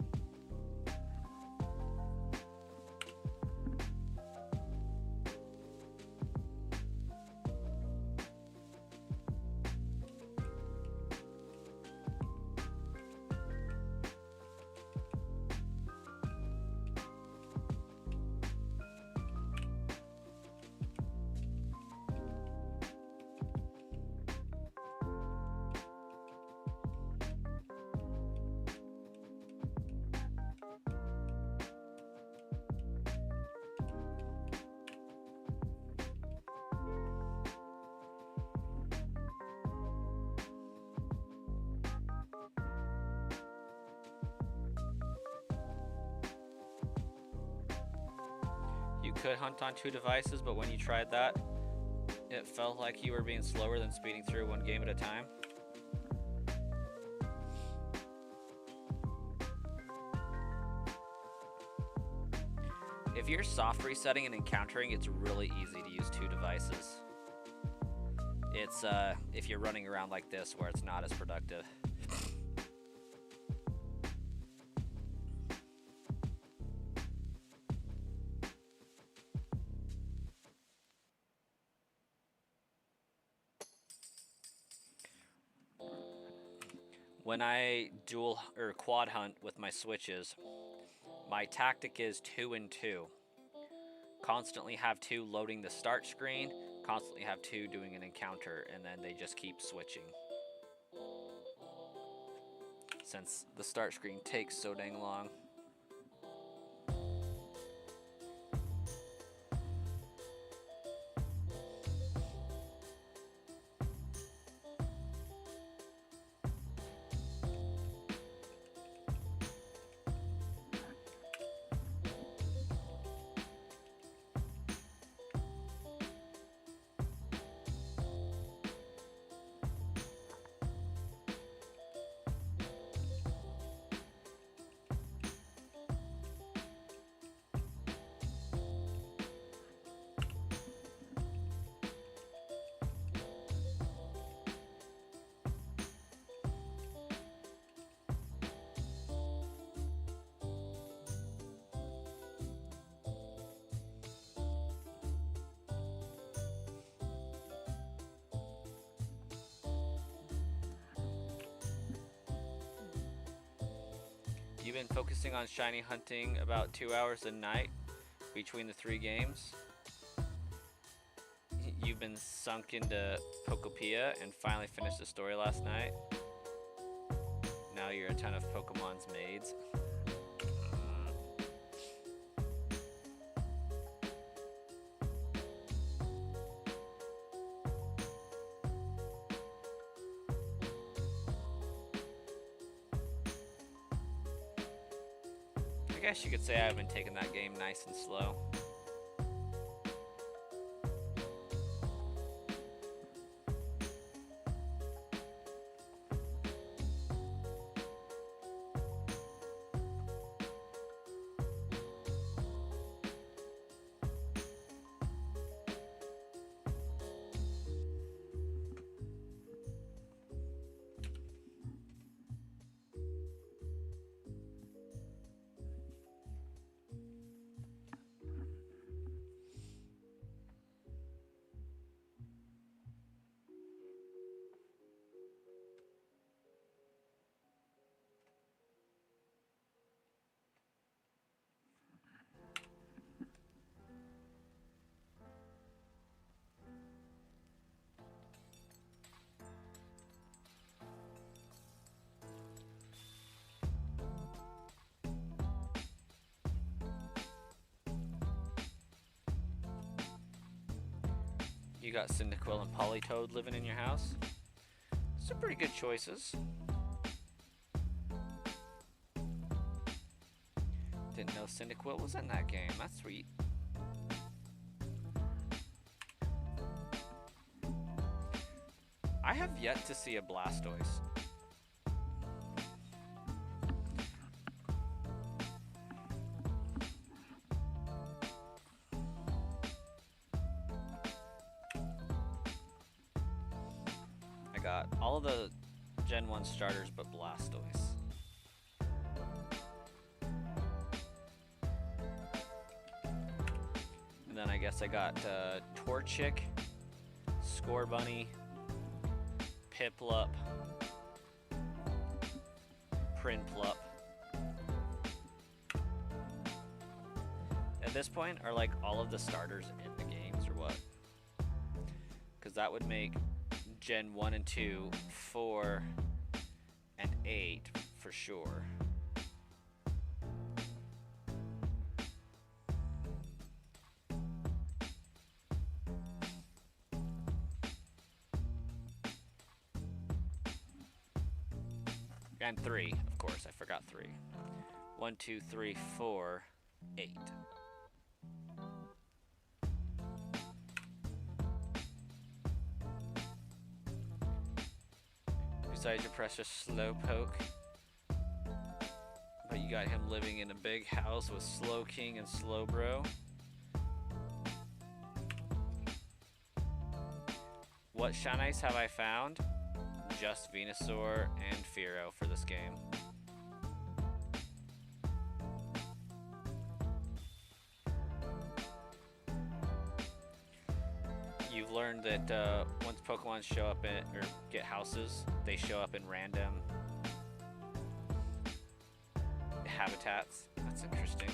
You could hunt on 2 devices, but when you tried that, it felt like you were being slower than speeding through 1 game at a time. If you're soft resetting and encountering, it's really easy to use 2 devices. It's if you're running around like this where it's not as productive. When I dual or quad hunt with my switches, my tactic is 2 and 2. Constantly have 2 loading the start screen, constantly have 2 doing an encounter, and then they just keep switching. Since the start screen takes so dang long. You've been focusing on shiny hunting about 2 hours a night between the 3 games. You've been sunk into Pokopia and finally finished the story last night. Now you're a ton of Pokemon's maids. guess you could say I've been taking that game nice and slow. You got Cyndaquil and Politoed living in your house. Some pretty good choices. Didn't know Cyndaquil was in that game. That's sweet. I have yet to see a Blastoise. I got all of the Gen 1 starters but Blastoise. And then I guess I got Torchic, Scorbunny, Piplup, Prinplup. At this point, are like all of the starters in the games or what? Because that would make Gen 1 and 2, 4, and 8 for sure. And 3, of course, I forgot 3. 1, 2, 3, 4, 8. Besides your precious Slowpoke. But you got him living in a big house with Slowking and Slowbro. What Shinice have I found? Just Venusaur and Fearow for this game. You've learned that once Pokemon show up in, or get houses, they show up in random habitats. That's interesting.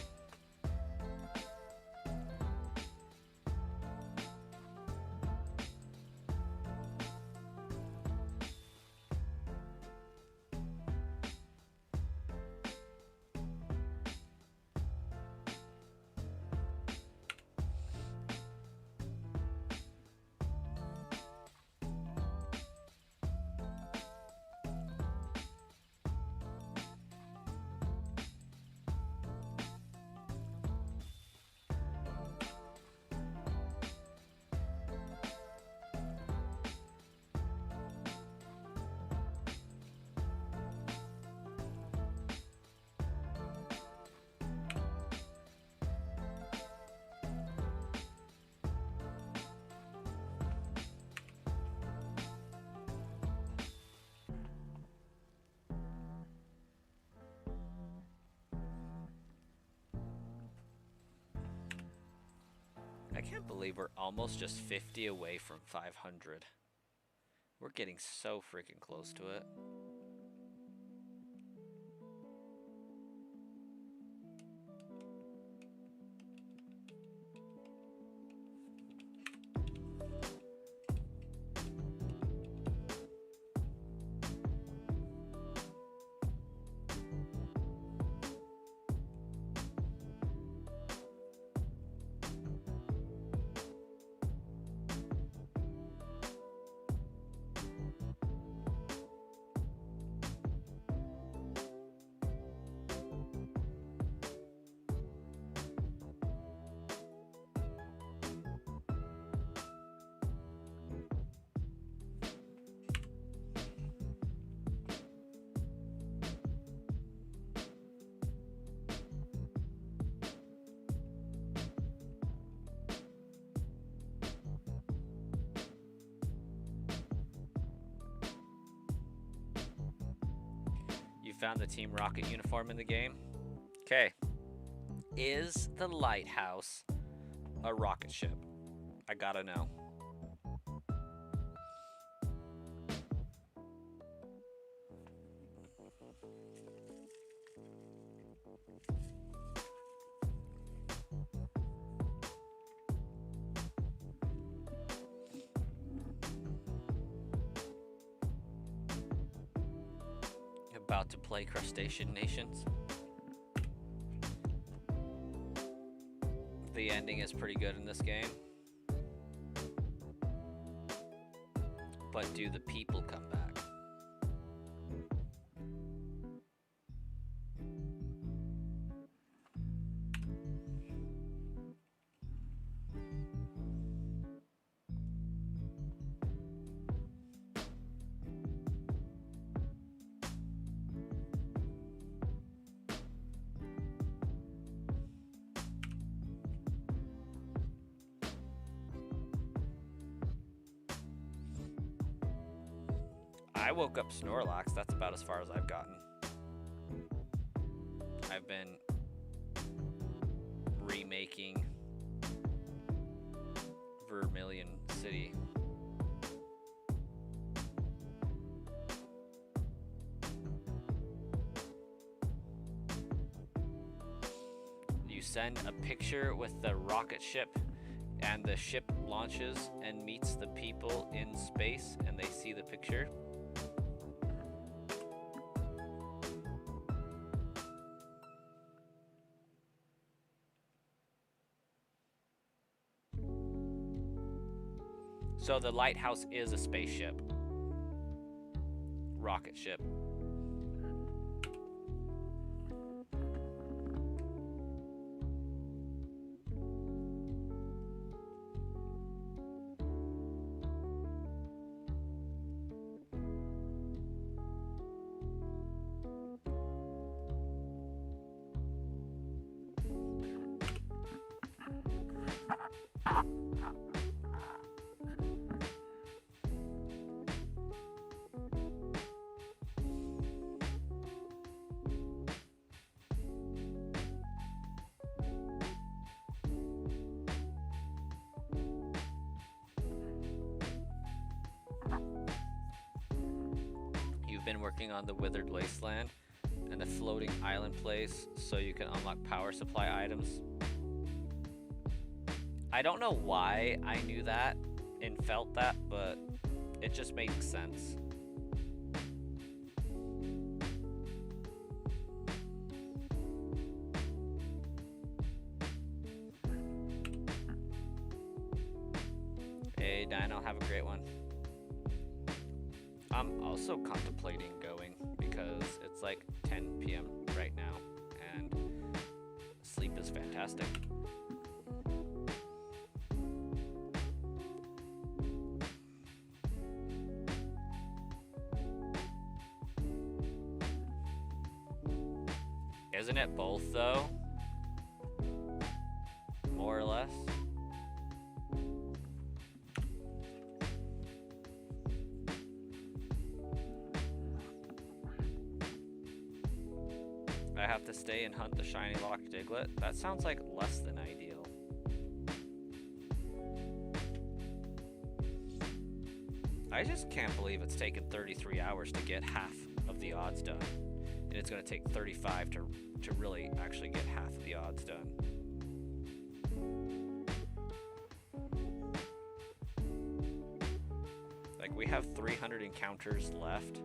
I can't believe we're almost just 50 away from 500. We're getting so freaking close to it. found the Team Rocket uniform in the game. Okay. Is the lighthouse a rocket ship? I gotta know. About to play Crustacean Nations. The ending is pretty good in this game. But do the people come back? I woke up Snorlax. That's about as far as I've gotten. I've been remaking Vermilion City. You send a picture with the rocket ship, and the ship launches and meets the people in space, and they see the picture. So the lighthouse is a spaceship. Rocket ship. Been working on the Withered Wasteland and the floating island place so you can unlock power supply items. I don't know why I knew that and felt that, but it just makes sense. Hey Dino, have a great one. I'm also contemplating going because it's like 10 p.m. right now and sleep is fantastic. Isn't it both though? More or less? I have to stay and hunt the shiny locked Diglett. That sounds like less than ideal. I just can't believe it's taken 33 hours to get half of the odds done. And it's going to take 35 to really actually get half of the odds done. Like, we have 300 encounters left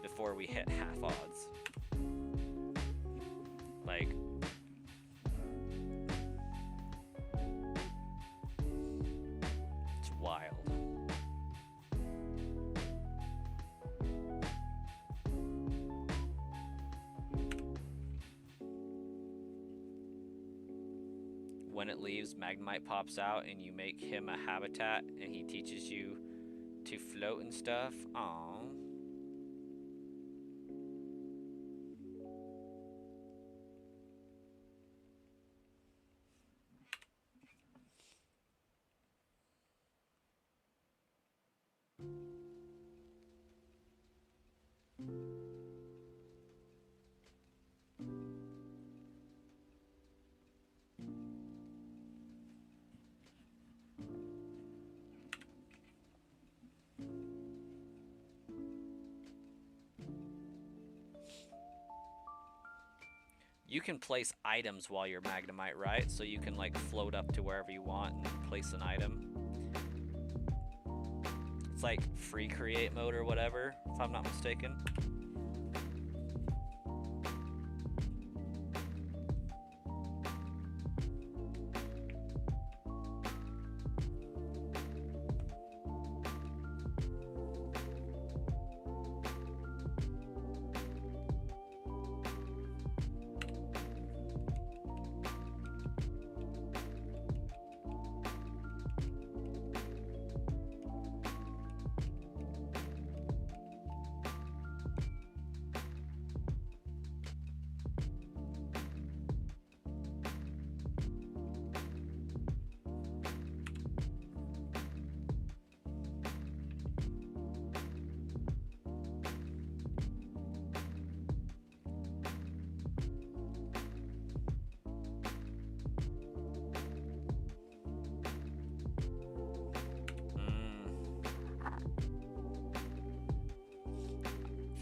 before we hit half odds. Like, it's wild. When it leaves, Magnemite pops out and you make him a habitat and he teaches you to float and stuff. Aww. You can place items while you're Magnemite, right? So you can like float up to wherever you want and place an item. It's like free create mode or whatever, if I'm not mistaken.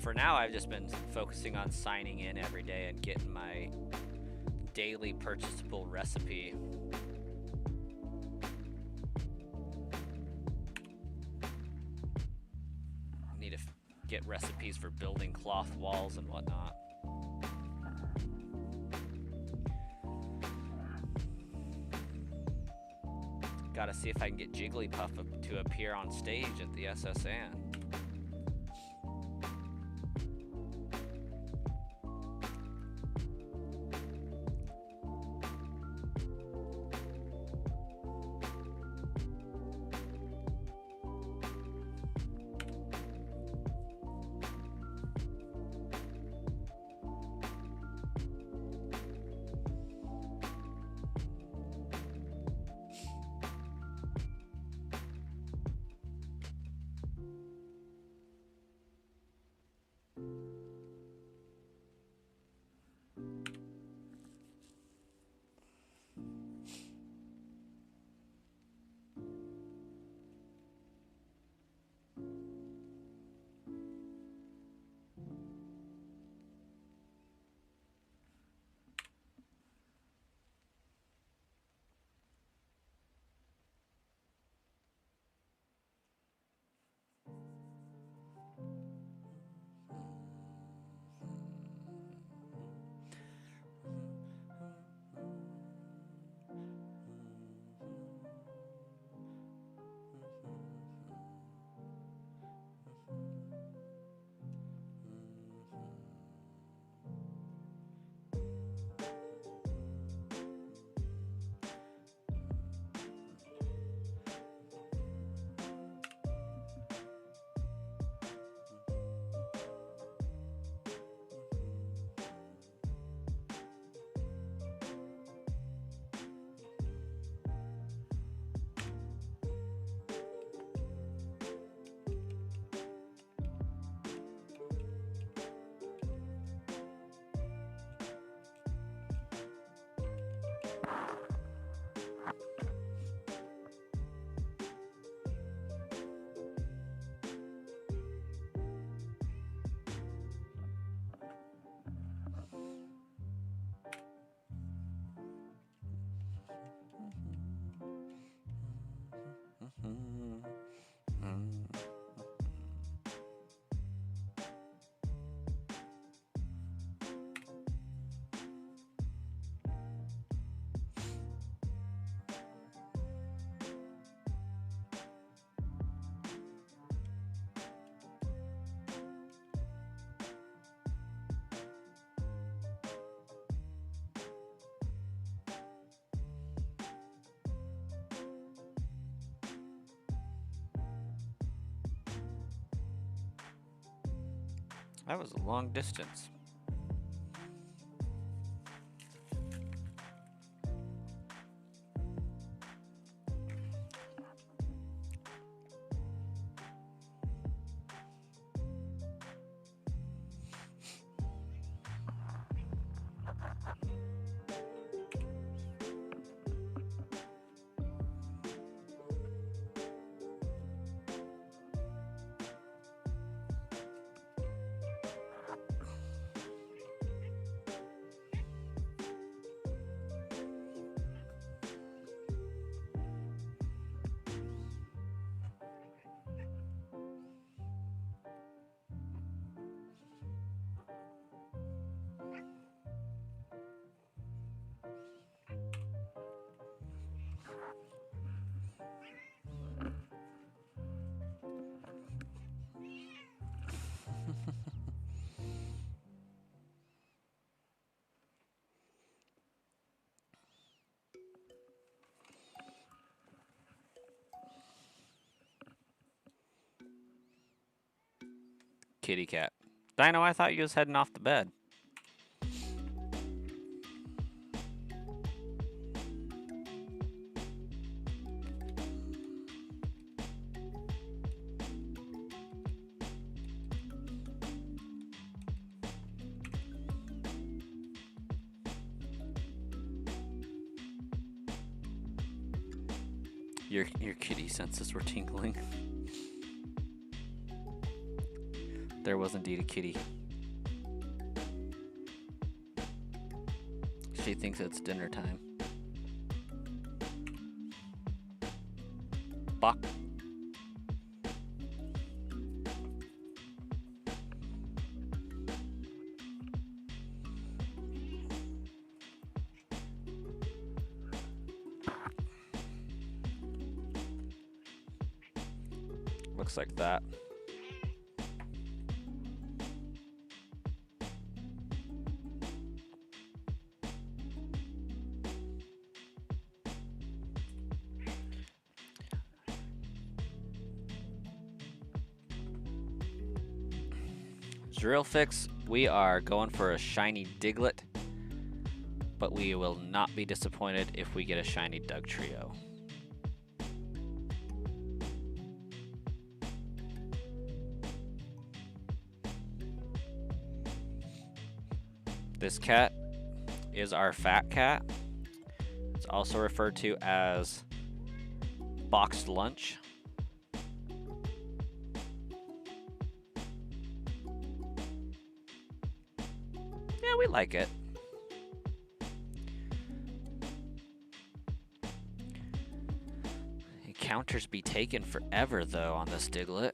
For now, I've just been focusing on signing in every day and getting my daily purchasable recipe. I need to get recipes for building cloth walls and whatnot. Gotta see if I can get Jigglypuff to appear on stage at the SSN. That was a long distance. kitty cat. Dino, I thought you was heading off the bed. Your kitty senses were tingling. There was indeed a kitty. She thinks it's dinner time. Bok. Looks like that. Drill fix, we are going for a shiny Diglett, but we will not be disappointed if we get a shiny Dugtrio. This cat is our fat cat. It's also referred to as boxed lunch. Yeah, we like it. Encounters be taken forever though on this Diglett.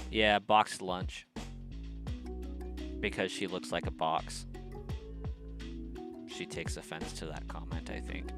Yeah, boxed lunch. Because she looks like a box. She takes offense to that comment, I think.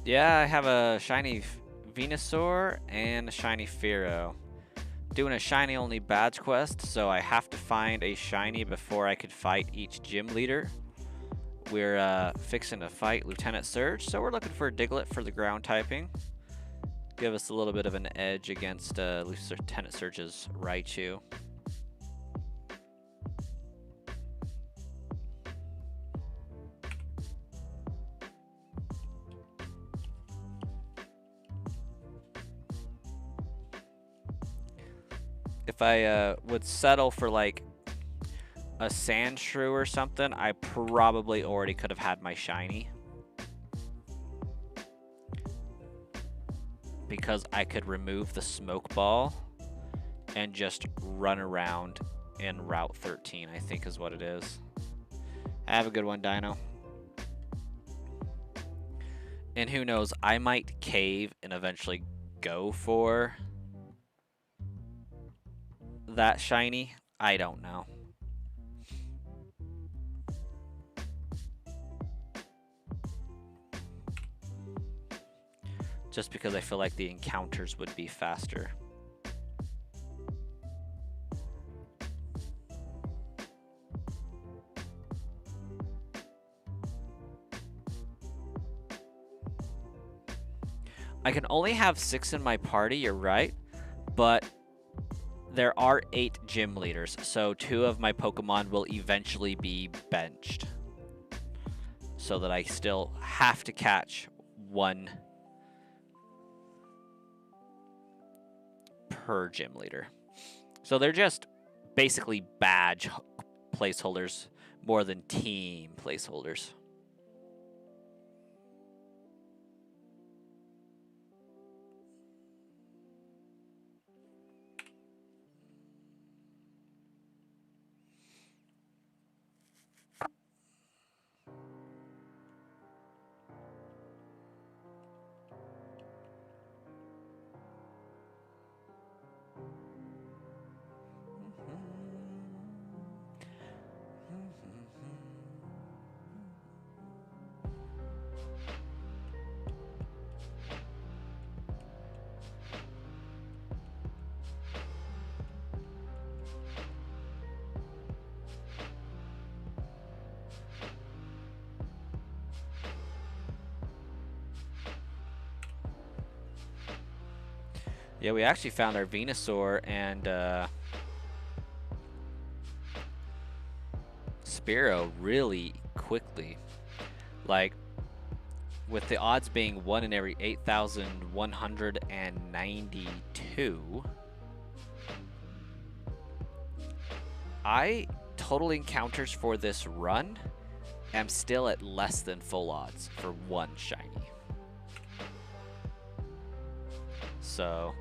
Yeah, I have a shiny Venusaur and a shiny Fearow. Doing a shiny only badge quest, so I have to find a shiny before I could fight each gym leader. We're fixing to fight Lieutenant Surge, so we're looking for a Diglett for the ground typing. Give us a little bit of an edge against Lieutenant Surge's Raichu. If I would settle for like a Sandshrew or something, I probably already could have had my shiny. Because I could remove the smoke ball and just run around in Route 13, I think is what it is. Have a good one, Dino. And who knows, I might cave and eventually go for that shiny. I don't know. Just because I feel like the encounters would be faster. I can only have 6 in my party, you're right, but there are 8 gym leaders, so 2 of my Pokemon will eventually be benched. So that I still have to catch 1 per gym leader. So they're just basically badge placeholders more than team placeholders. Yeah, we actually found our Venusaur and Spearow really quickly. Like, with the odds being 1 in every 8,192, total encounters for this run am still at less than full odds for one shiny. So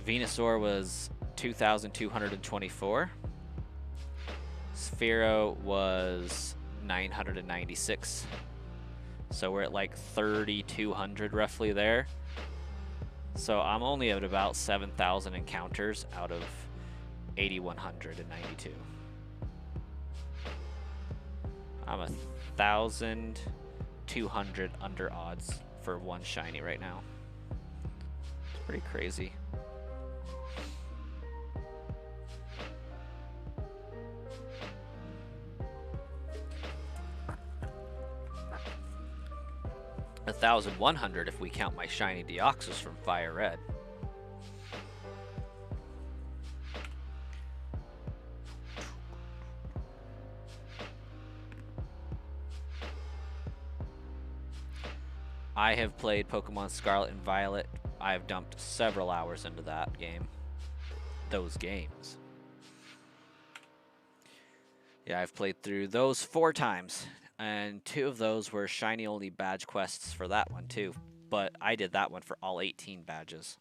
Venusaur was 2,224. Spearow was 996. So we're at like 3,200 roughly there. So I'm only at about 7,000 encounters out of 8,192. I'm 1,200 under odds for one shiny right now. It's pretty crazy. A 1,100 if we count my shiny Deoxys from Fire Red. I have played Pokemon Scarlet and Violet. I have dumped several hours into that game. Those games. Yeah, I've played through those 4 times. And 2 of those were shiny only badge quests for that one too. But I did that one for all 18 badges.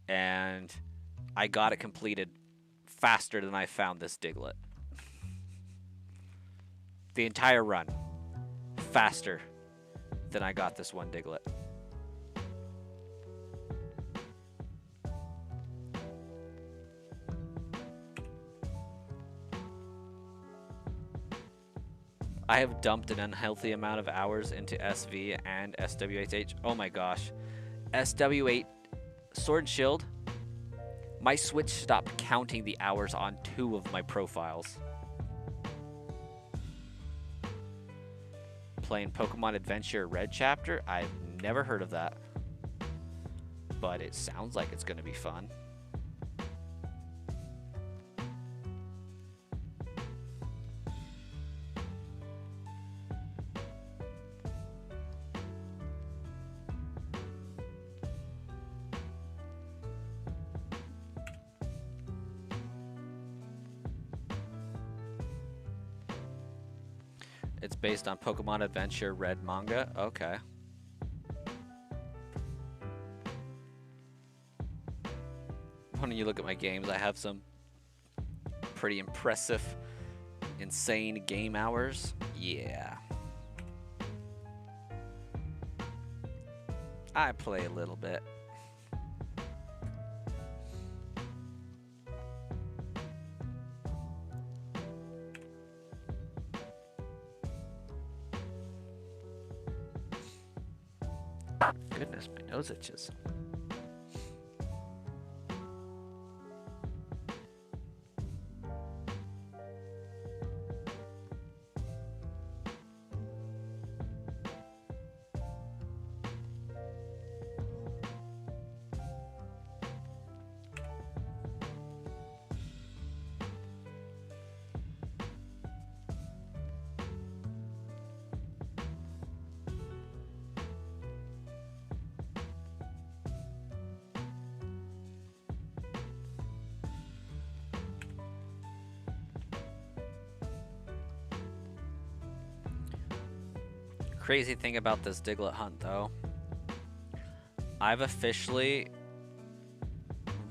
And I got it completed faster than I found this Diglett. The entire run. Faster than I got this one Diglett. I have dumped an unhealthy amount of hours into SV and SWH. Oh my gosh. SW8 Sword and Shield. My Switch stopped counting the hours on 2 of my profiles. Playing Pokemon Adventure Red Chapter? I've never heard of that. But it sounds like it's going to be fun. It's based on Pokemon Adventure Red manga? Okay. When you look at my games, I have some pretty impressive, insane game hours. Yeah. I play a little bit. Goodness, my nose itches. Crazy thing about this Diglett hunt, though, I've officially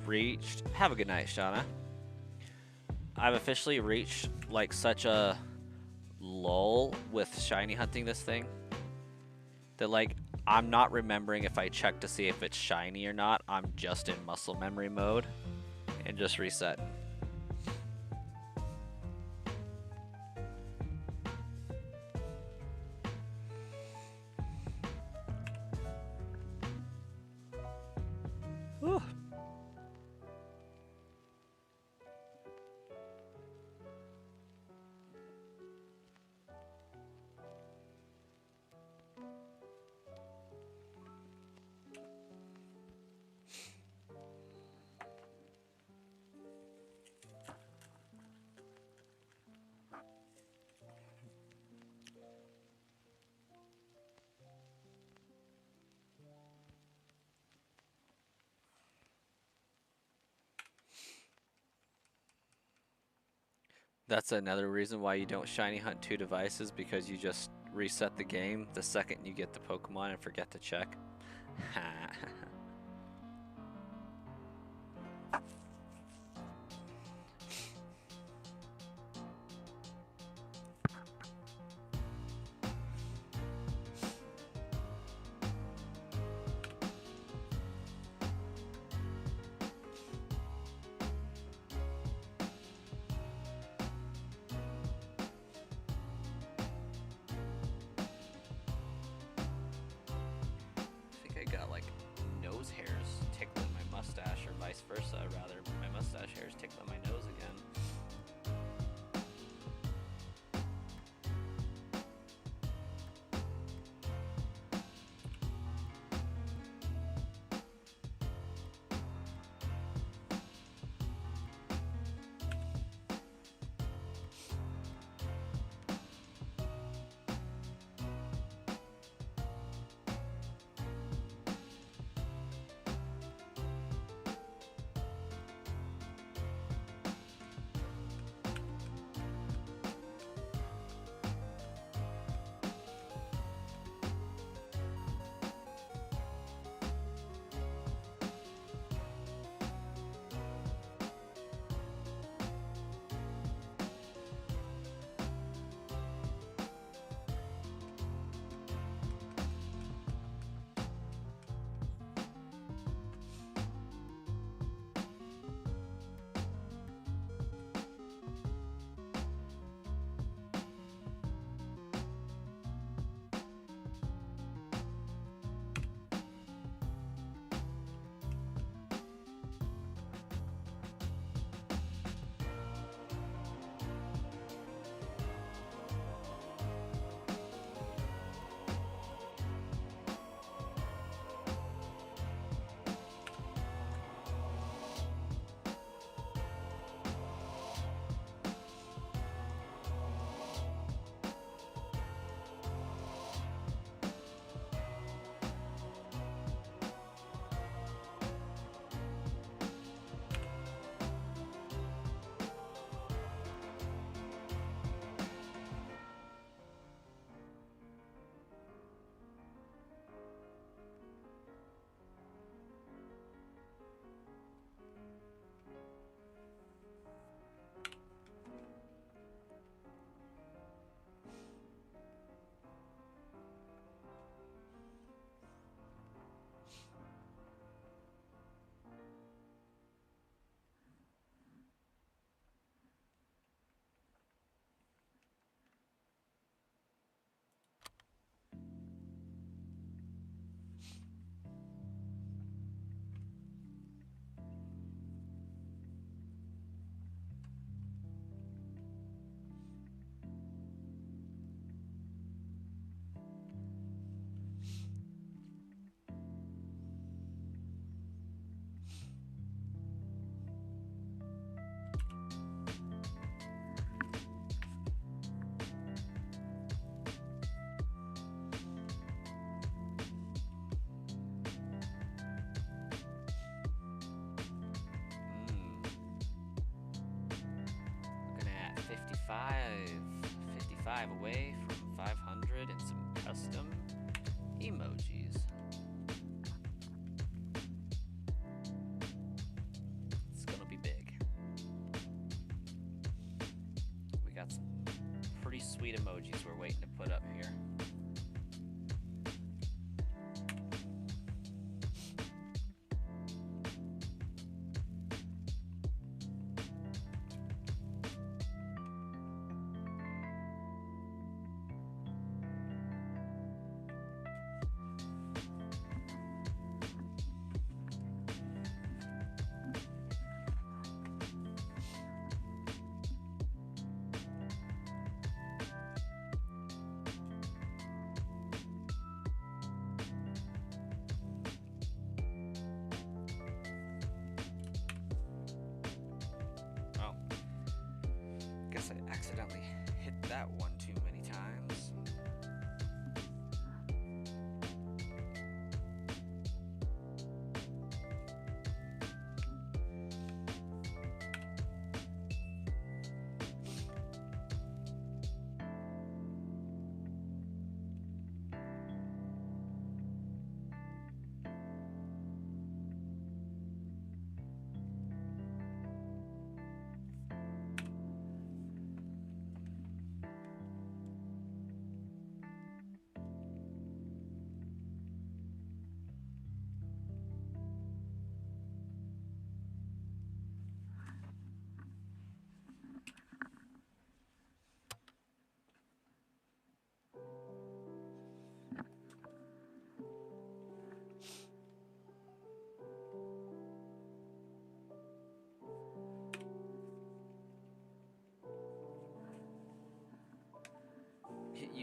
reached... Have a good night, Shauna. I've officially reached, like, such a lull with shiny hunting this thing that, like, I'm not remembering if I check to see if it's shiny or not. I'm just in muscle memory mode and just reset. Whew. That's another reason why you don't shiny hunt two devices, because you just reset the game the second you get the Pokemon and forget to check. I got like nose hairs tickling my mustache, or vice versa, rather. My mustache hairs tickling my nose again. Looking at 55 away from 500 and some custom emojis. It's gonna be big. We got some pretty sweet emojis we're waiting to put up here.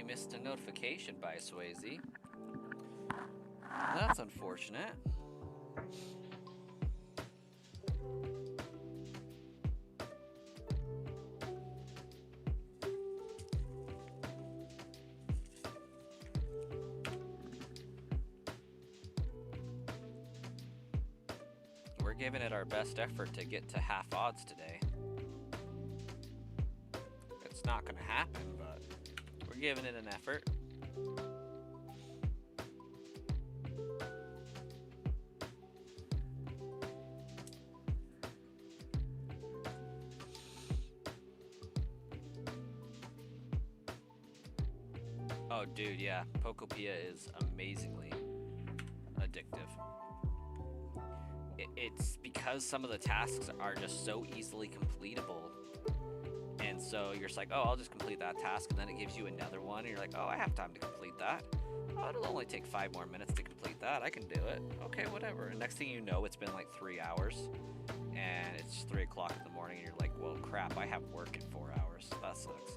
you missed a notification by Swayze. That's unfortunate. We're giving it our best effort to get to half odds today. It's not going to happen, but we're giving it an effort. Oh, dude, yeah. Pokopia is amazingly addictive. It's because some of the tasks are just so easily completable. And so you're just like, oh, I'll just complete that task. And then it gives you another one. And you're like, oh, I have time to complete that. Oh, it'll only take 5 more minutes to complete that. I can do it. Okay, whatever. And next thing you know, it's been like 3 hours. And it's 3 o'clock in the morning. And you're like, well, crap, I have work in 4 hours. That sucks.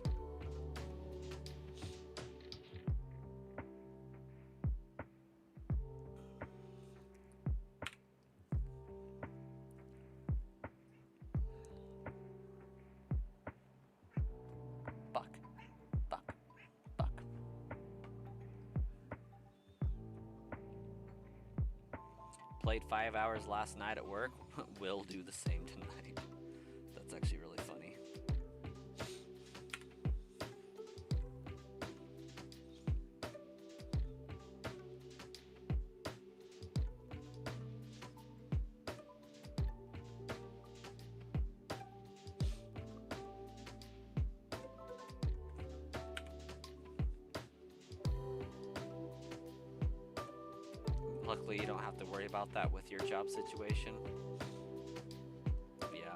Played 5 hours last night at work. Will do the same tonight. That's actually really funny. Luckily, you don't have to worry about that with your job situation. Yeah.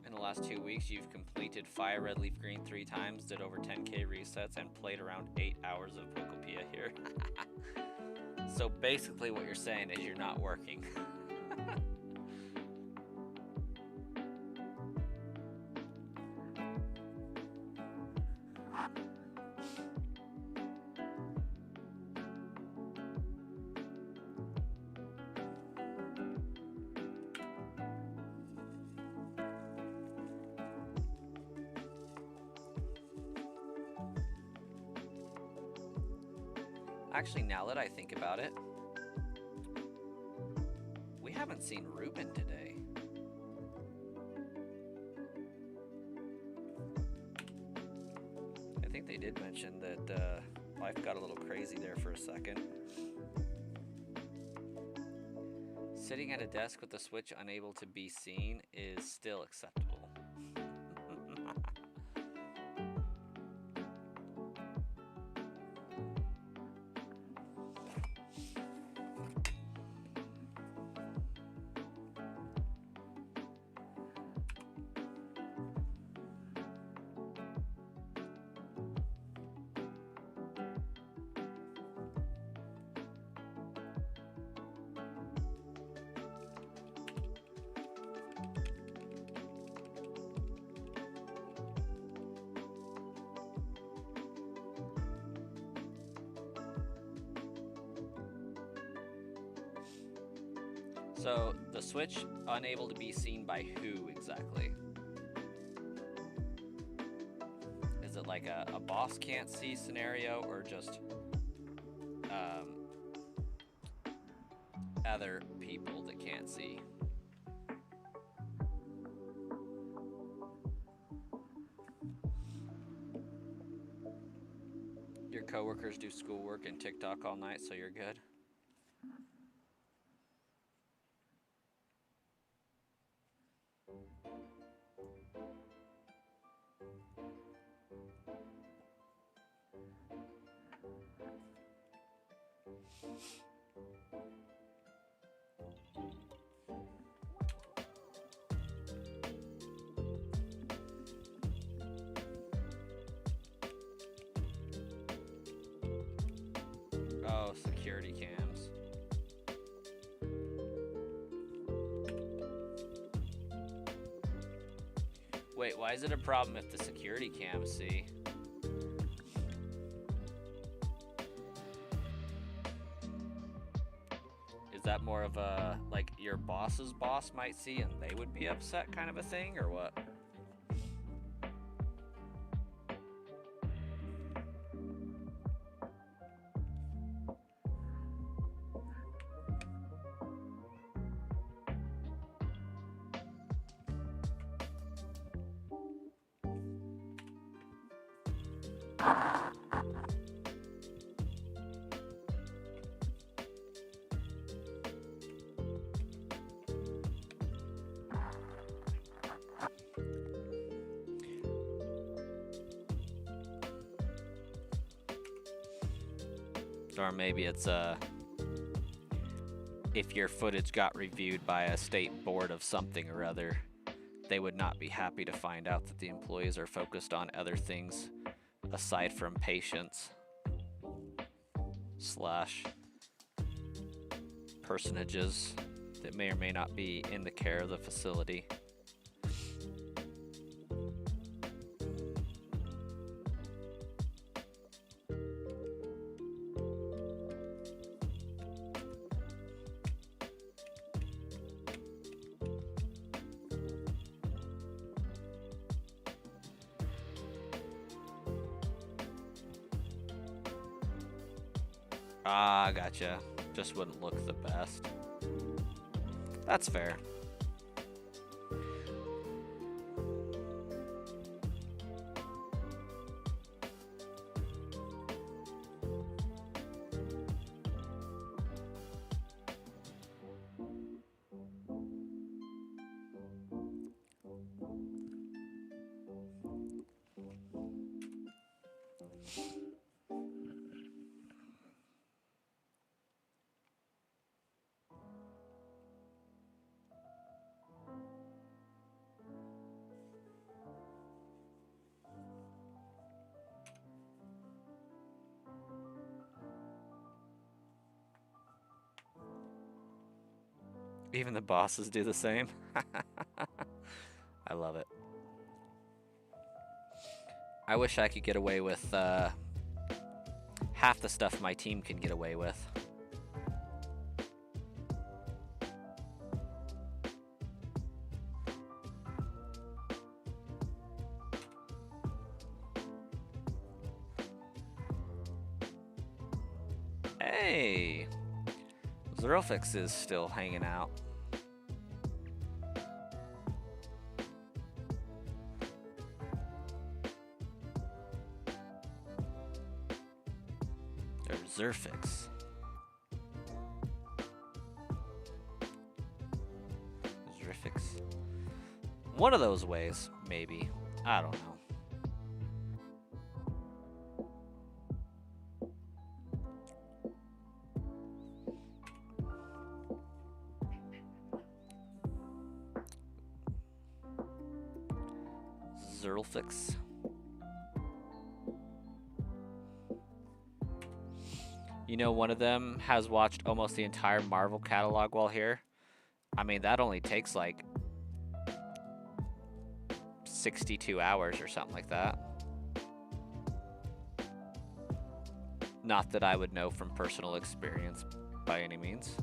In the last 2 weeks, you've completed Fire Red Leaf Green 3 times, did over 10k resets, and played around 8 hours of Pokopia here. So basically what you're saying is you're not working. Actually, now that I think about it, we haven't seen Ruben today. I think they did mention that life got a little crazy there for a second. Sitting at a desk with the Switch unable to be seen is still acceptable. So, the switch unable to be seen by who exactly? Is it like a boss can't see scenario, or just other people that can't see? Your coworkers do schoolwork and TikTok all night, so you're good? Oh, security cams. Wait, why is it a problem if the security cams see? Is that more of a, like, your boss's boss might see and they would be upset kind of a thing, or what? Or maybe it's if your footage got reviewed by a state board of something or other, they would not be happy to find out that the employees are focused on other things aside from patients / personages that may or may not be in the care of the facility. Ah, gotcha. Just wouldn't look the best. That's fair. Even the bosses do the same. I love it. I wish I could get away with half the stuff my team can get away with. Hey! Zerofix is still hanging out. Or Zerfix. Zerfix. One of those ways, maybe. I don't know. Zerlfix. You know, one of them has watched almost the entire Marvel catalog while here. I mean, that only takes like 62 hours or something like that. Not that I would know from personal experience by any means.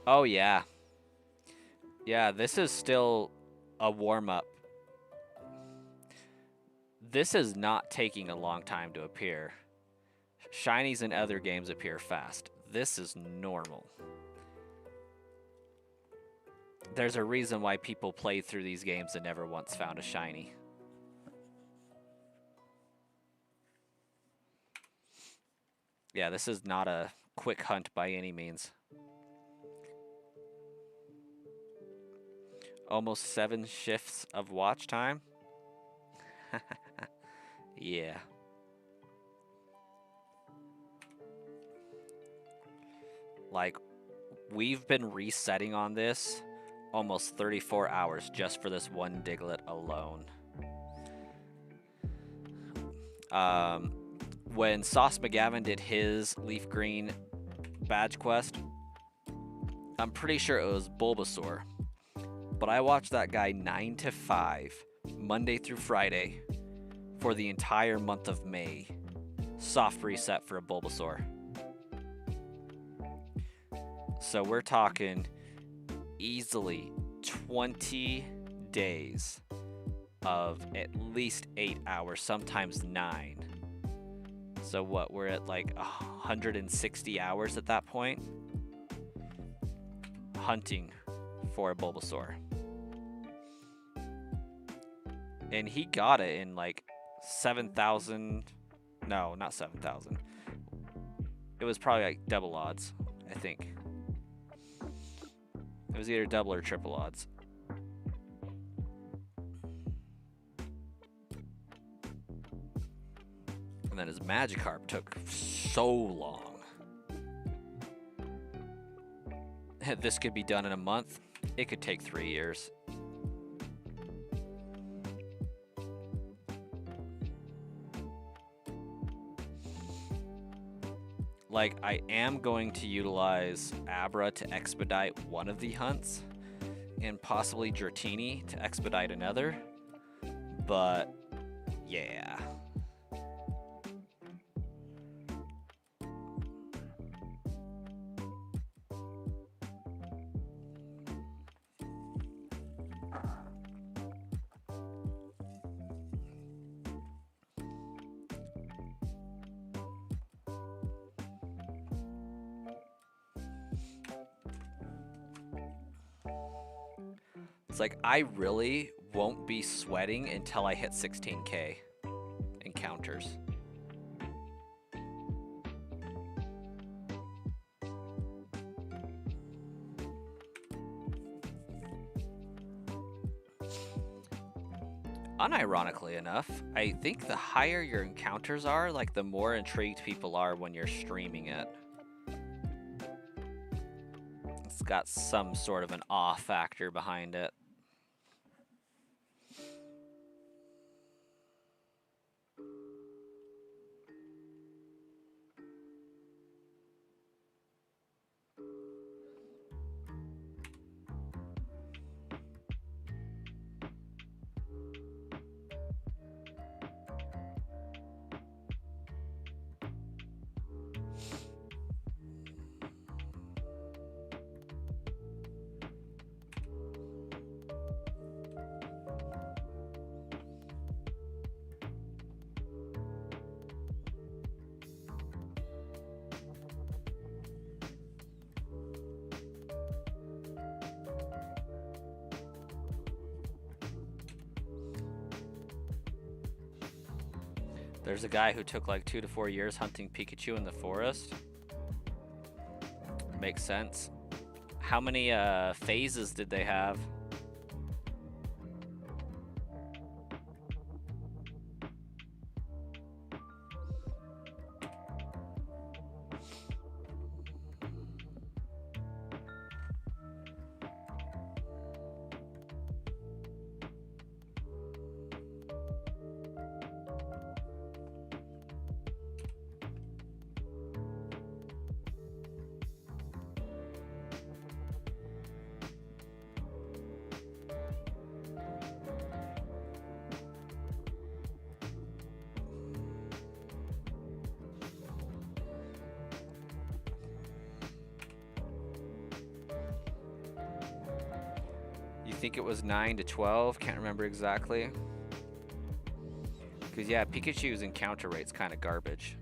Oh, yeah. Yeah, this is still a warm-up. This is not taking a long time to appear. Shinies in other games appear fast. This is normal. There's a reason why people play through these games and never once found a shiny. Yeah, this is not a quick hunt by any means. Almost 7 shifts of watch time. Yeah. Like, we've been resetting on this almost 34 hours just for this one Diglett alone. When Sauce McGavin did his Leaf Green badge quest, I'm pretty sure it was Bulbasaur. But I watched that guy 9 to 5, Monday through Friday, for the entire month of May. Soft reset for a Bulbasaur. So we're talking easily 20 days of at least 8 hours, sometimes 9. So what, we're at like 160 hours at that point? Hunting for a Bulbasaur. And he got it in like 7,000. No, not 7,000. It was probably like double odds, I think. It was either double or triple odds. And then his Magikarp took so long. This could be done in a month. It could take 3 years. Like, I am going to utilize Abra to expedite one of the hunts, and possibly Dratini to expedite another. But, yeah. It's like, I really won't be sweating until I hit 16k encounters. Unironically enough, I think the higher your encounters are, like, the more intrigued people are when you're streaming it. It's got some sort of an awe factor behind it. There's a guy who took like 2 to 4 years hunting Pikachu in the forest. Makes sense. How many phases did they have? think it was 9 to 12. Can't remember exactly. Because, yeah, Pikachu's encounter rate's kind of garbage.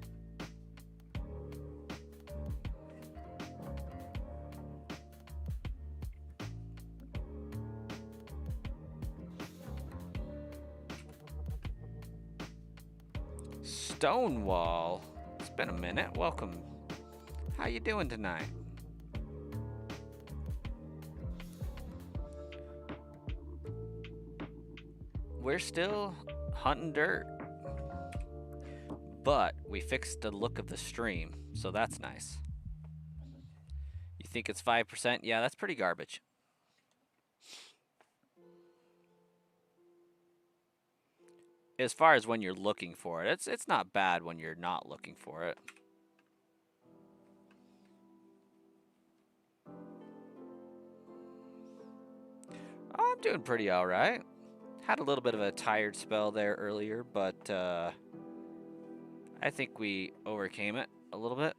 Stonewall. It's been a minute. Welcome. How you doing tonight? We're still hunting dirt. But we fixed the look of the stream, so that's nice. You think it's 5%? Yeah, that's pretty garbage. As far as when you're looking for it, it's not bad when you're not looking for it. Oh, I'm doing pretty all right. Had a little bit of a tired spell there earlier, but I think we overcame it a little bit.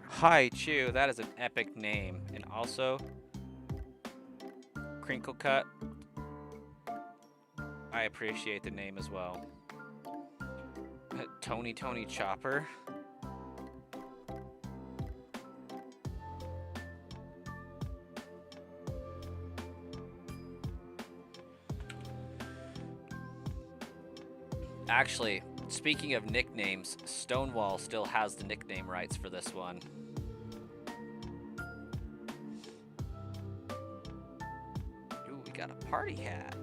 Hi, Chew. That is an epic name. And also, Crinkle Cut. I appreciate the name as well. Tony Chopper. Actually, speaking of nicknames, Stonewall still has the nickname rights for this one. Ooh, we got a party hat.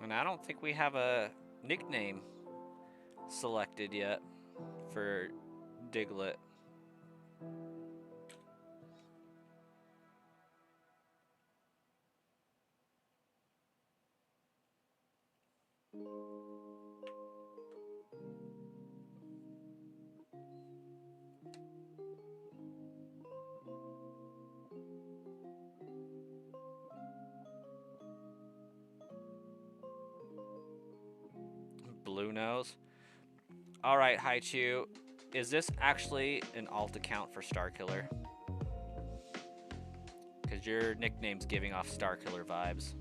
And I don't think we have a nickname selected yet for Diglett. Blue nose. All right, Haichu, is this actually an alt account for Starkiller? Because your nickname's giving off Starkiller vibes.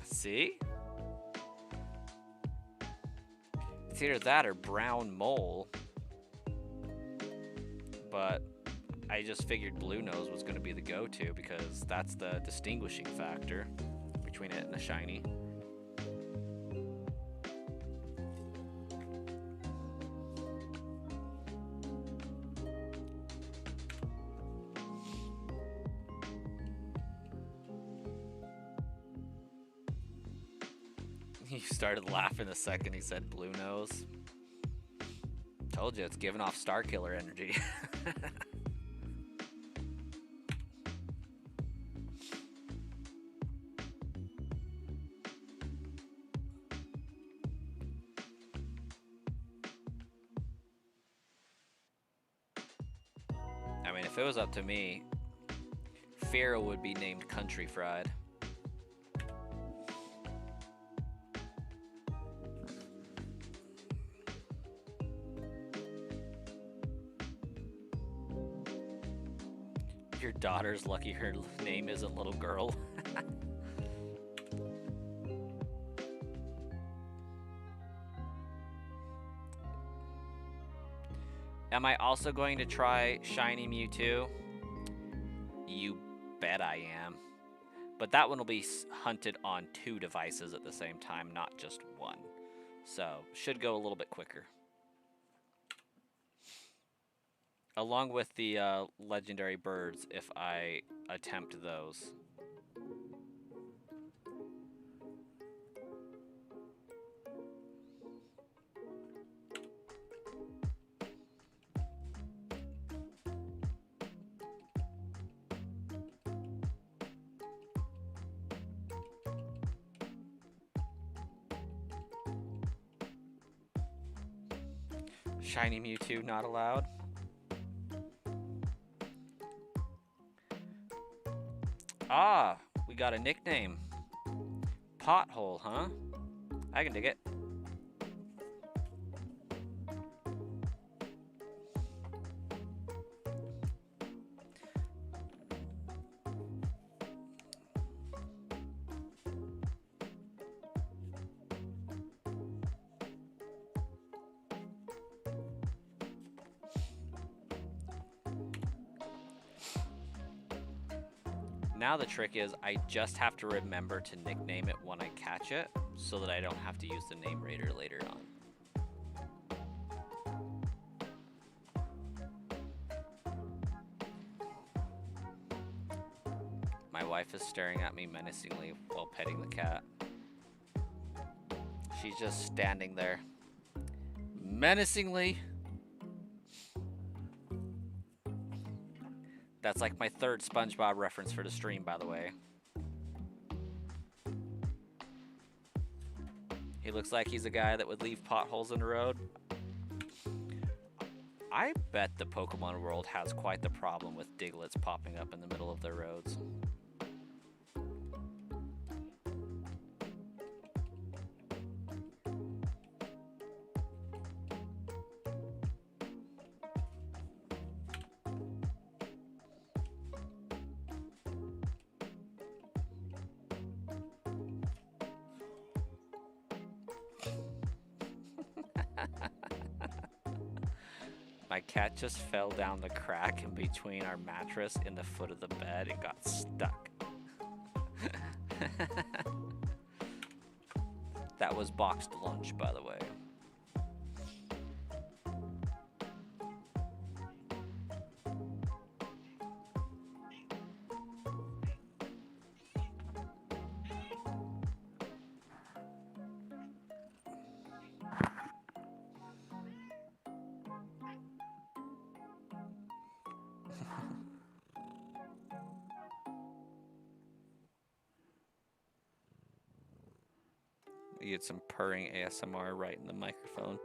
See? It's either that or brown mole. But I just figured blue nose was going to be the go-to because that's the distinguishing factor between it and a shiny. You started laughing the second he said blue nose. Told you, it's giving off Star Killer energy. I mean, if it was up to me, Pharaoh would be named Country Fried. Your daughter's lucky her name isn't Little Girl. Am I also going to try Shiny Mewtwo? You bet I am. But that one will be hunted on 2 devices at the same time, not just 1. So, should go a little bit quicker. Along with the legendary birds, if I attempt those. Shiny Mewtwo not allowed. Ah, we got a nickname. Pothole, huh? I can dig it. Now the trick is I just have to remember to nickname it when I catch it so that I don't have to use the name raider later on. My wife is staring at me menacingly while petting the cat. She's just standing there menacingly. That's like my 3rd SpongeBob reference for the stream, by the way. He looks like he's a guy that would leave potholes in the road. I bet the Pokemon world has quite the problem with Digletts popping up in the middle of their roads. My cat just fell down the crack in between our mattress and the foot of the bed and got stuck. That was boxed lunch, by the way. You get some purring ASMR right in the microphone.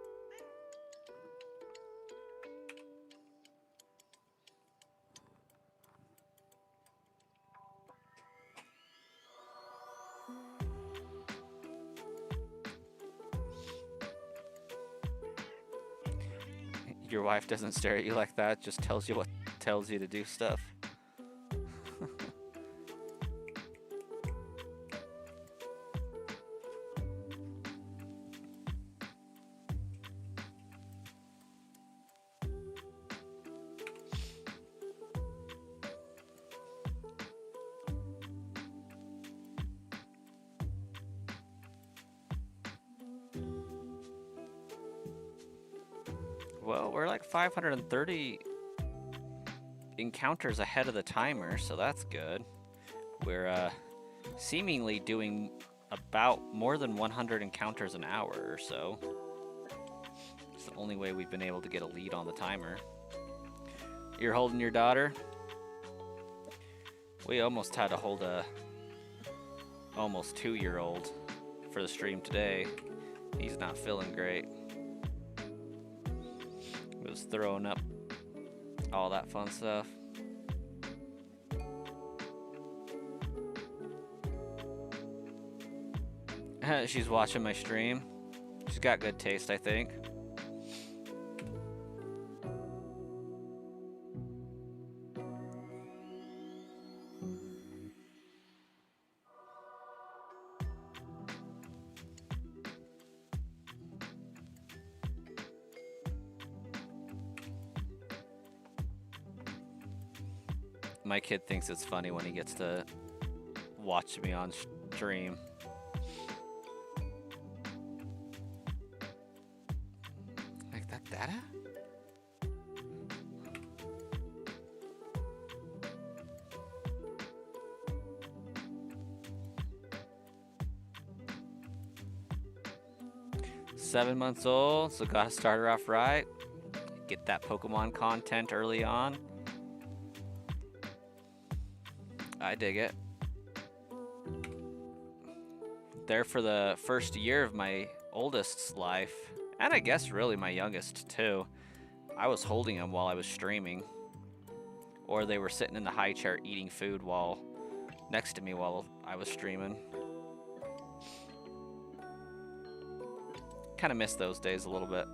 Your wife doesn't stare at you like that, just tells you what tells you to do stuff. Well, we're like 530 encounters ahead of the timer, so that's good. We're seemingly doing about more than 100 encounters an hour or so. It's the only way we've been able to get a lead on the timer. You're holding your daughter? We almost had to hold a almost 2-year-old for the stream today. He's not feeling great. He was throwing up all that fun stuff. She's watching my stream. She's got good taste, I think. My kid thinks it's funny when he gets to watch me on stream. Like that data? Seven months old, so gotta start her off right. Get that Pokemon content early on. I dig it. There for the first year of my oldest's life, and I guess really my youngest too, I was holding them while I was streaming. Or they were sitting in the high chair eating food while next to me while I was streaming. Kind of miss those days a little bit.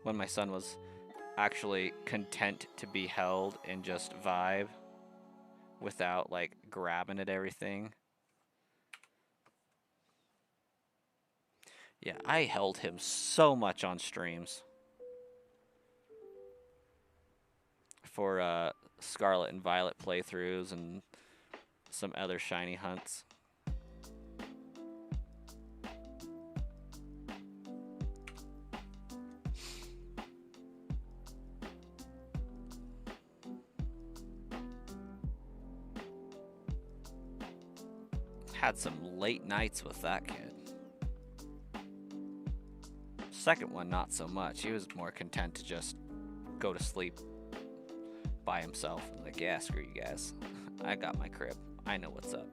When my son was actually content to be held and just vibe without like grabbing at everything. Yeah, I held him so much on streams for Scarlet and Violet playthroughs and some other shiny hunts. Had some late nights with that kid. Second one, not so much. He was more content to just go to sleep by himself. Like, yeah, screw you guys. I got my crib. I know what's up.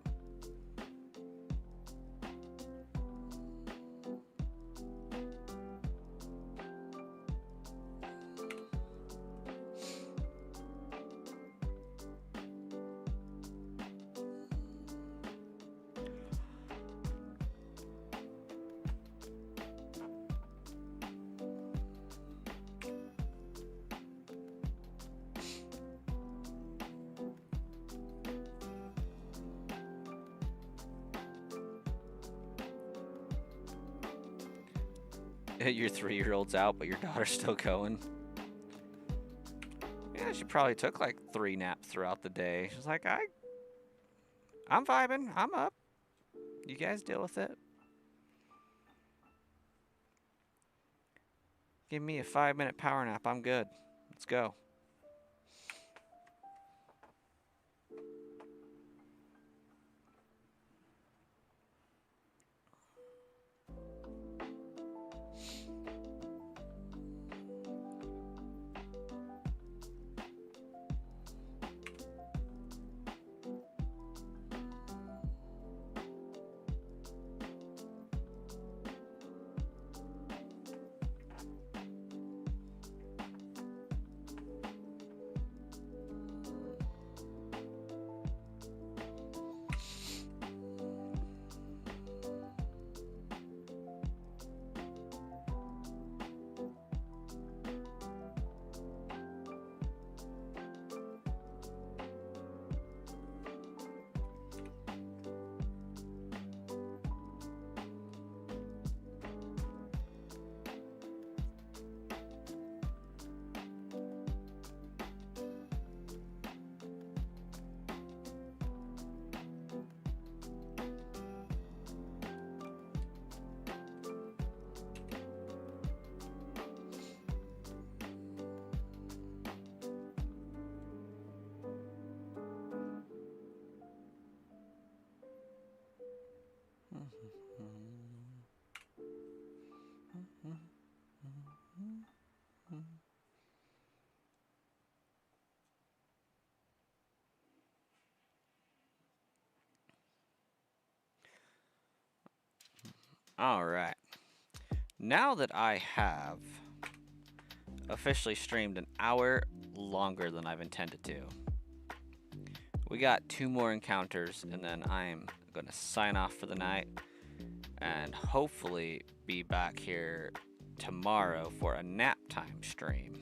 Your 3-year-old's out, but your daughter's still going. Yeah, she probably took like 3 naps throughout the day. She's like, I'm vibing. I'm up. You guys deal with it. Give me a 5-minute power nap. I'm good. Let's go. Alright. Now that I have officially streamed an hour longer than I've intended to, we got 2 more encounters, and then I'm going to sign off for the night and hopefully be back here tomorrow for a nap time stream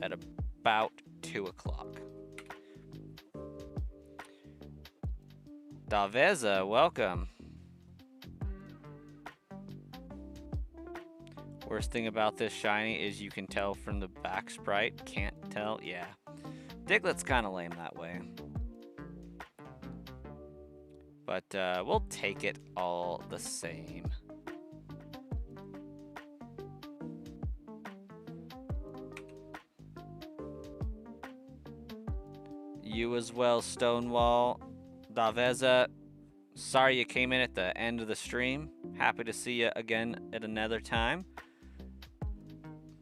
at about 2 o'clock. Daveza, welcome. Worst thing about this shiny is you can tell from the back sprite. Can't tell? Yeah. Diglett's kind of lame that way. But we'll take it all the same. You as well, Stonewall. Daveza, sorry you came in at the end of the stream. Happy to see you again at another time.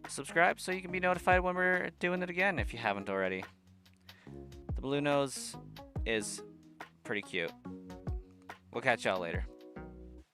Subscribe so you can be notified when we're doing it again if you haven't already. The blue nose is pretty cute. We'll catch y'all later.